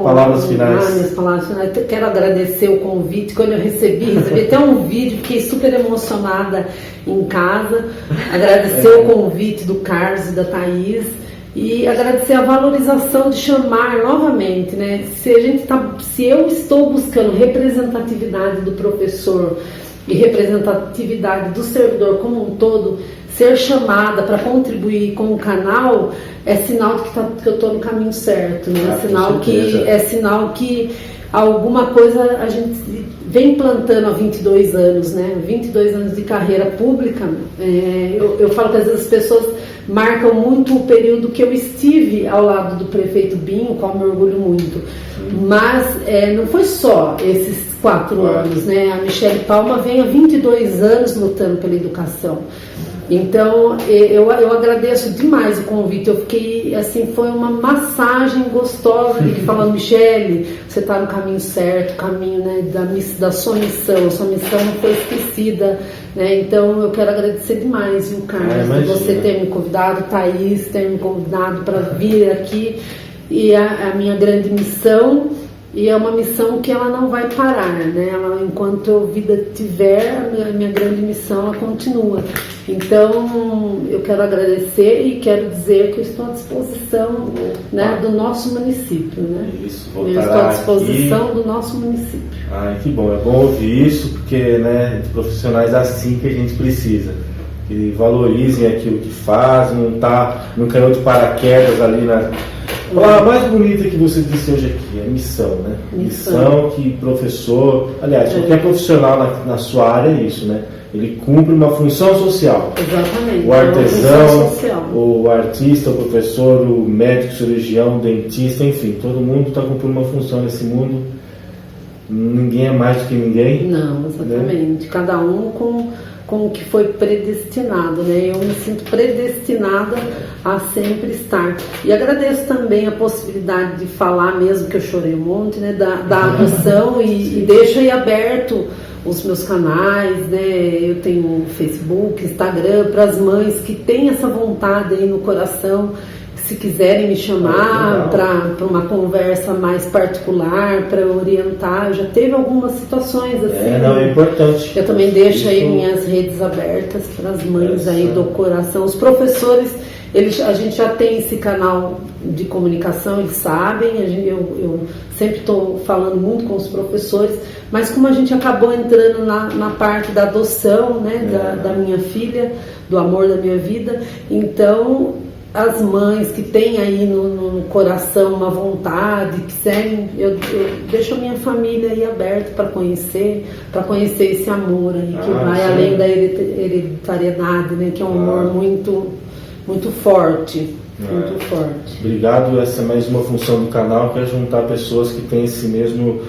palavras finais. Minhas palavras finais. Eu quero agradecer o convite. Quando eu recebi até um vídeo, fiquei super emocionada em casa. Agradecer o convite do Carlos e da Thaís. E agradecer a valorização de chamar novamente, né? Se eu estou buscando representatividade do professor e representatividade do servidor como um todo, ser chamada para contribuir com o canal é sinal de que eu estou no caminho certo, né? É sinal que alguma coisa a gente vem plantando há 22 anos, né? 22 anos de carreira pública. Eu falo que às vezes as pessoas marcam muito o período que eu estive ao lado do prefeito Binho, qual me orgulho muito. Mas não foi só esses 4 anos, né? A Michele Palma vem há 22 anos lutando pela educação. Então, eu agradeço demais o convite. Eu fiquei, assim, foi uma massagem gostosa de falando, Michele, você está no caminho certo, o caminho, né, da sua missão. A sua missão não foi esquecida, né? Então, eu quero agradecer demais, viu, Carlos, de você ter me convidado, Thaís, ter me convidado para vir aqui. E a minha grande missão, e é uma missão que ela não vai parar, né? Enquanto a vida tiver, a minha grande missão ela continua. Então, eu quero agradecer e quero dizer que eu estou à disposição, né, do nosso município, né? Isso, eu estou à disposição aqui do nosso município. Ai, que bom, é bom ouvir isso, porque, né, de profissionais assim que a gente precisa. Que valorizem aquilo que fazem, não caiu de paraquedas ali na... A mais bonita que você disse hoje aqui é missão, né? Missão que professor, aliás, qualquer profissional na sua área é isso, né? Ele cumpre uma função social. Exatamente. O artesão, o artista, o professor, o médico, cirurgião, o dentista, enfim, todo mundo está cumprindo uma função nesse mundo. Ninguém é mais do que ninguém. Não, exatamente. Né? Cada um com o que foi predestinado, né? Eu me sinto predestinada a sempre estar. E agradeço também a possibilidade de falar, mesmo que eu chorei um monte, né? Da adoção e deixo aí aberto os meus canais, né? Eu tenho Facebook, Instagram, para as mães que têm essa vontade aí no coração, se quiserem me chamar para uma conversa mais particular, para orientar. Eu já teve algumas situações assim. É importante. Eu também deixo aí minhas redes abertas para as mães aí do coração. Os professores, a gente já tem esse canal de comunicação, eles sabem. Eu sempre estou falando muito com os professores, mas como a gente acabou entrando na parte da adoção, né, da minha filha, do amor da minha vida, então as mães que têm aí no coração uma vontade, quiserem, eu deixo a minha família aí aberta para conhecer esse amor aí, que vai além da hereditariedade, né, que é um amor muito, muito forte. Muito forte. Obrigado. Essa é mais uma função do canal, que é juntar pessoas que têm esse mesmo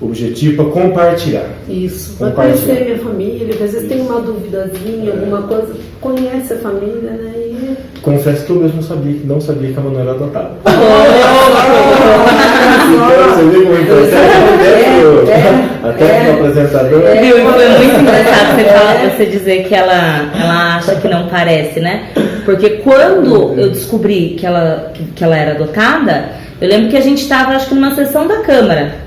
objetivo para compartilhar. Isso, vai conhecer minha família, às vezes tem uma duvidazinha, alguma coisa, conhece a família, né? E... Confesso que eu mesmo não sabia que a Manuela era adotada. Você viu como até como apresentador. Viu? E foi muito engraçado você dizer que ela acha que não parece, né? Porque quando eu descobri que ela era adotada, eu lembro que a gente estava, acho que numa sessão da Câmara.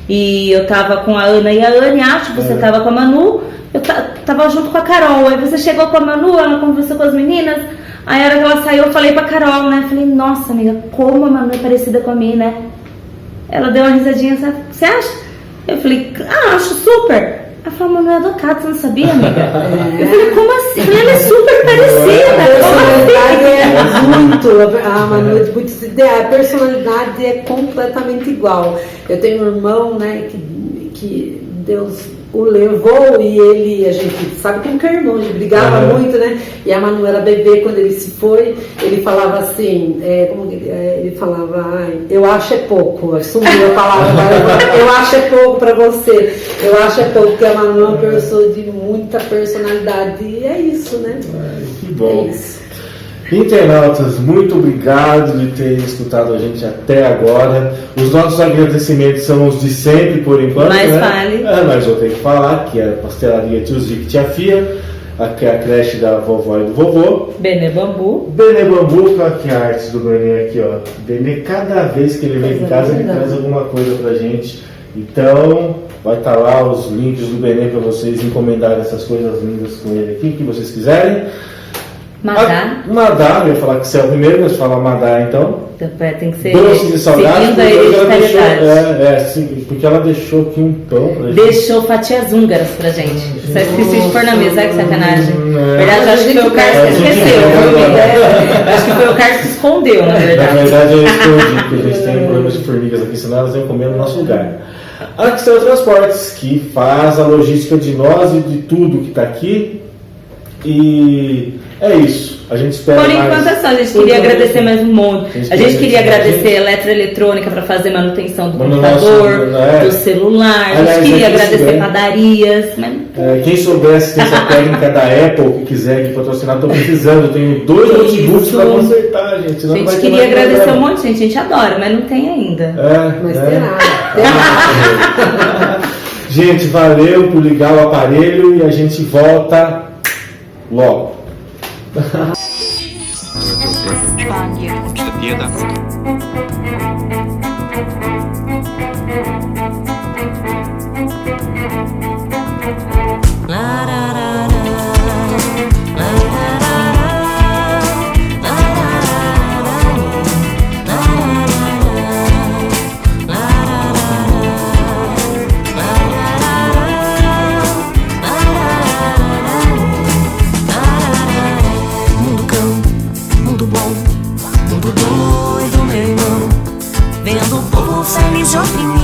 E eu tava com a Ana e a Anne, acho que você tava com a Manu, eu tava junto com a Carol. Aí você chegou com a Manu, ela conversou com as meninas. Aí a hora que ela saiu, eu falei pra Carol, né? Falei, nossa amiga, como a Manu é parecida com a minha, né? Ela deu uma risadinha, sabe? Você acha? Eu falei, acho super. Ela falou, Manu é adotada, você não sabia, amiga? Eu falei, como assim? Eu falei, ela é super parecida. A Manu é muito, a personalidade é completamente igual. Eu tenho um irmão, né, que Deus o levou e a gente sabe como que é irmão, a gente brigava muito, né? E a Manu era bebê, quando ele se foi, ele falava assim, ele falava, ai, eu acho é pouco, assumiu a palavra, eu acho é pouco pra você, eu acho é pouco, porque a Manu é uma pessoa de muita personalidade, e é isso, né? Ai, que bom. É isso. Internautas, muito obrigado de terem escutado a gente até agora. Os nossos agradecimentos são os de sempre, por enquanto. Mas né? fale. Mas eu tenho que falar que é a pastelaria Tio Zico e Tia Fia, que é a creche da vovó e do vovô. Benê Bambu. Benê Bambu, com aqui a arte do Benê aqui, ó. Benê, cada vez que ele vem em casa, ele traz alguma coisa pra gente. Então, vai estar lá os links do Benê para vocês encomendarem essas coisas lindas com ele aqui, que vocês quiserem. Madá. Madá, eu ia falar que você é o primeiro, mas fala Madá então. Tem que ser Doce de salgado, seguindo a porque ela deixou, hereditariedade. sim, porque ela deixou aqui um pão pra gente. Deixou fatias húngaras pra gente. Só esqueci de pôr na mesa, que sacanagem. Na verdade, acho que foi o Carlos que esqueceu. Acho que foi o Carlos que escondeu, na Na verdade. verdade, eu escondi, porque a gente tem problemas de formigas aqui, senão elas iam comer no nosso lugar. A Axel Transportes, que faz a logística de nós e de tudo que está aqui. E é isso. A gente espera Por mais. enquanto é só, a gente queria agradecer mais um monte. A gente queria agradecer a eletroeletrônica para fazer manutenção do computador, do celular. A Aliás, gente queria aqui agradecer souber, padarias. Mas... quem soubesse dessa técnica da Apple, que quiser aqui patrocinar, estou precisando. Eu tenho 2 notebooks para consertar, gente. A gente queria agradecer um monte de gente, a gente adora, mas não tem ainda. Mas terá. Gente, valeu por ligar o aparelho e a gente volta logo. Что деда? Mundo cão, mundo bom, mundo doido, meu irmão. Vendo o povo feliz de opinião.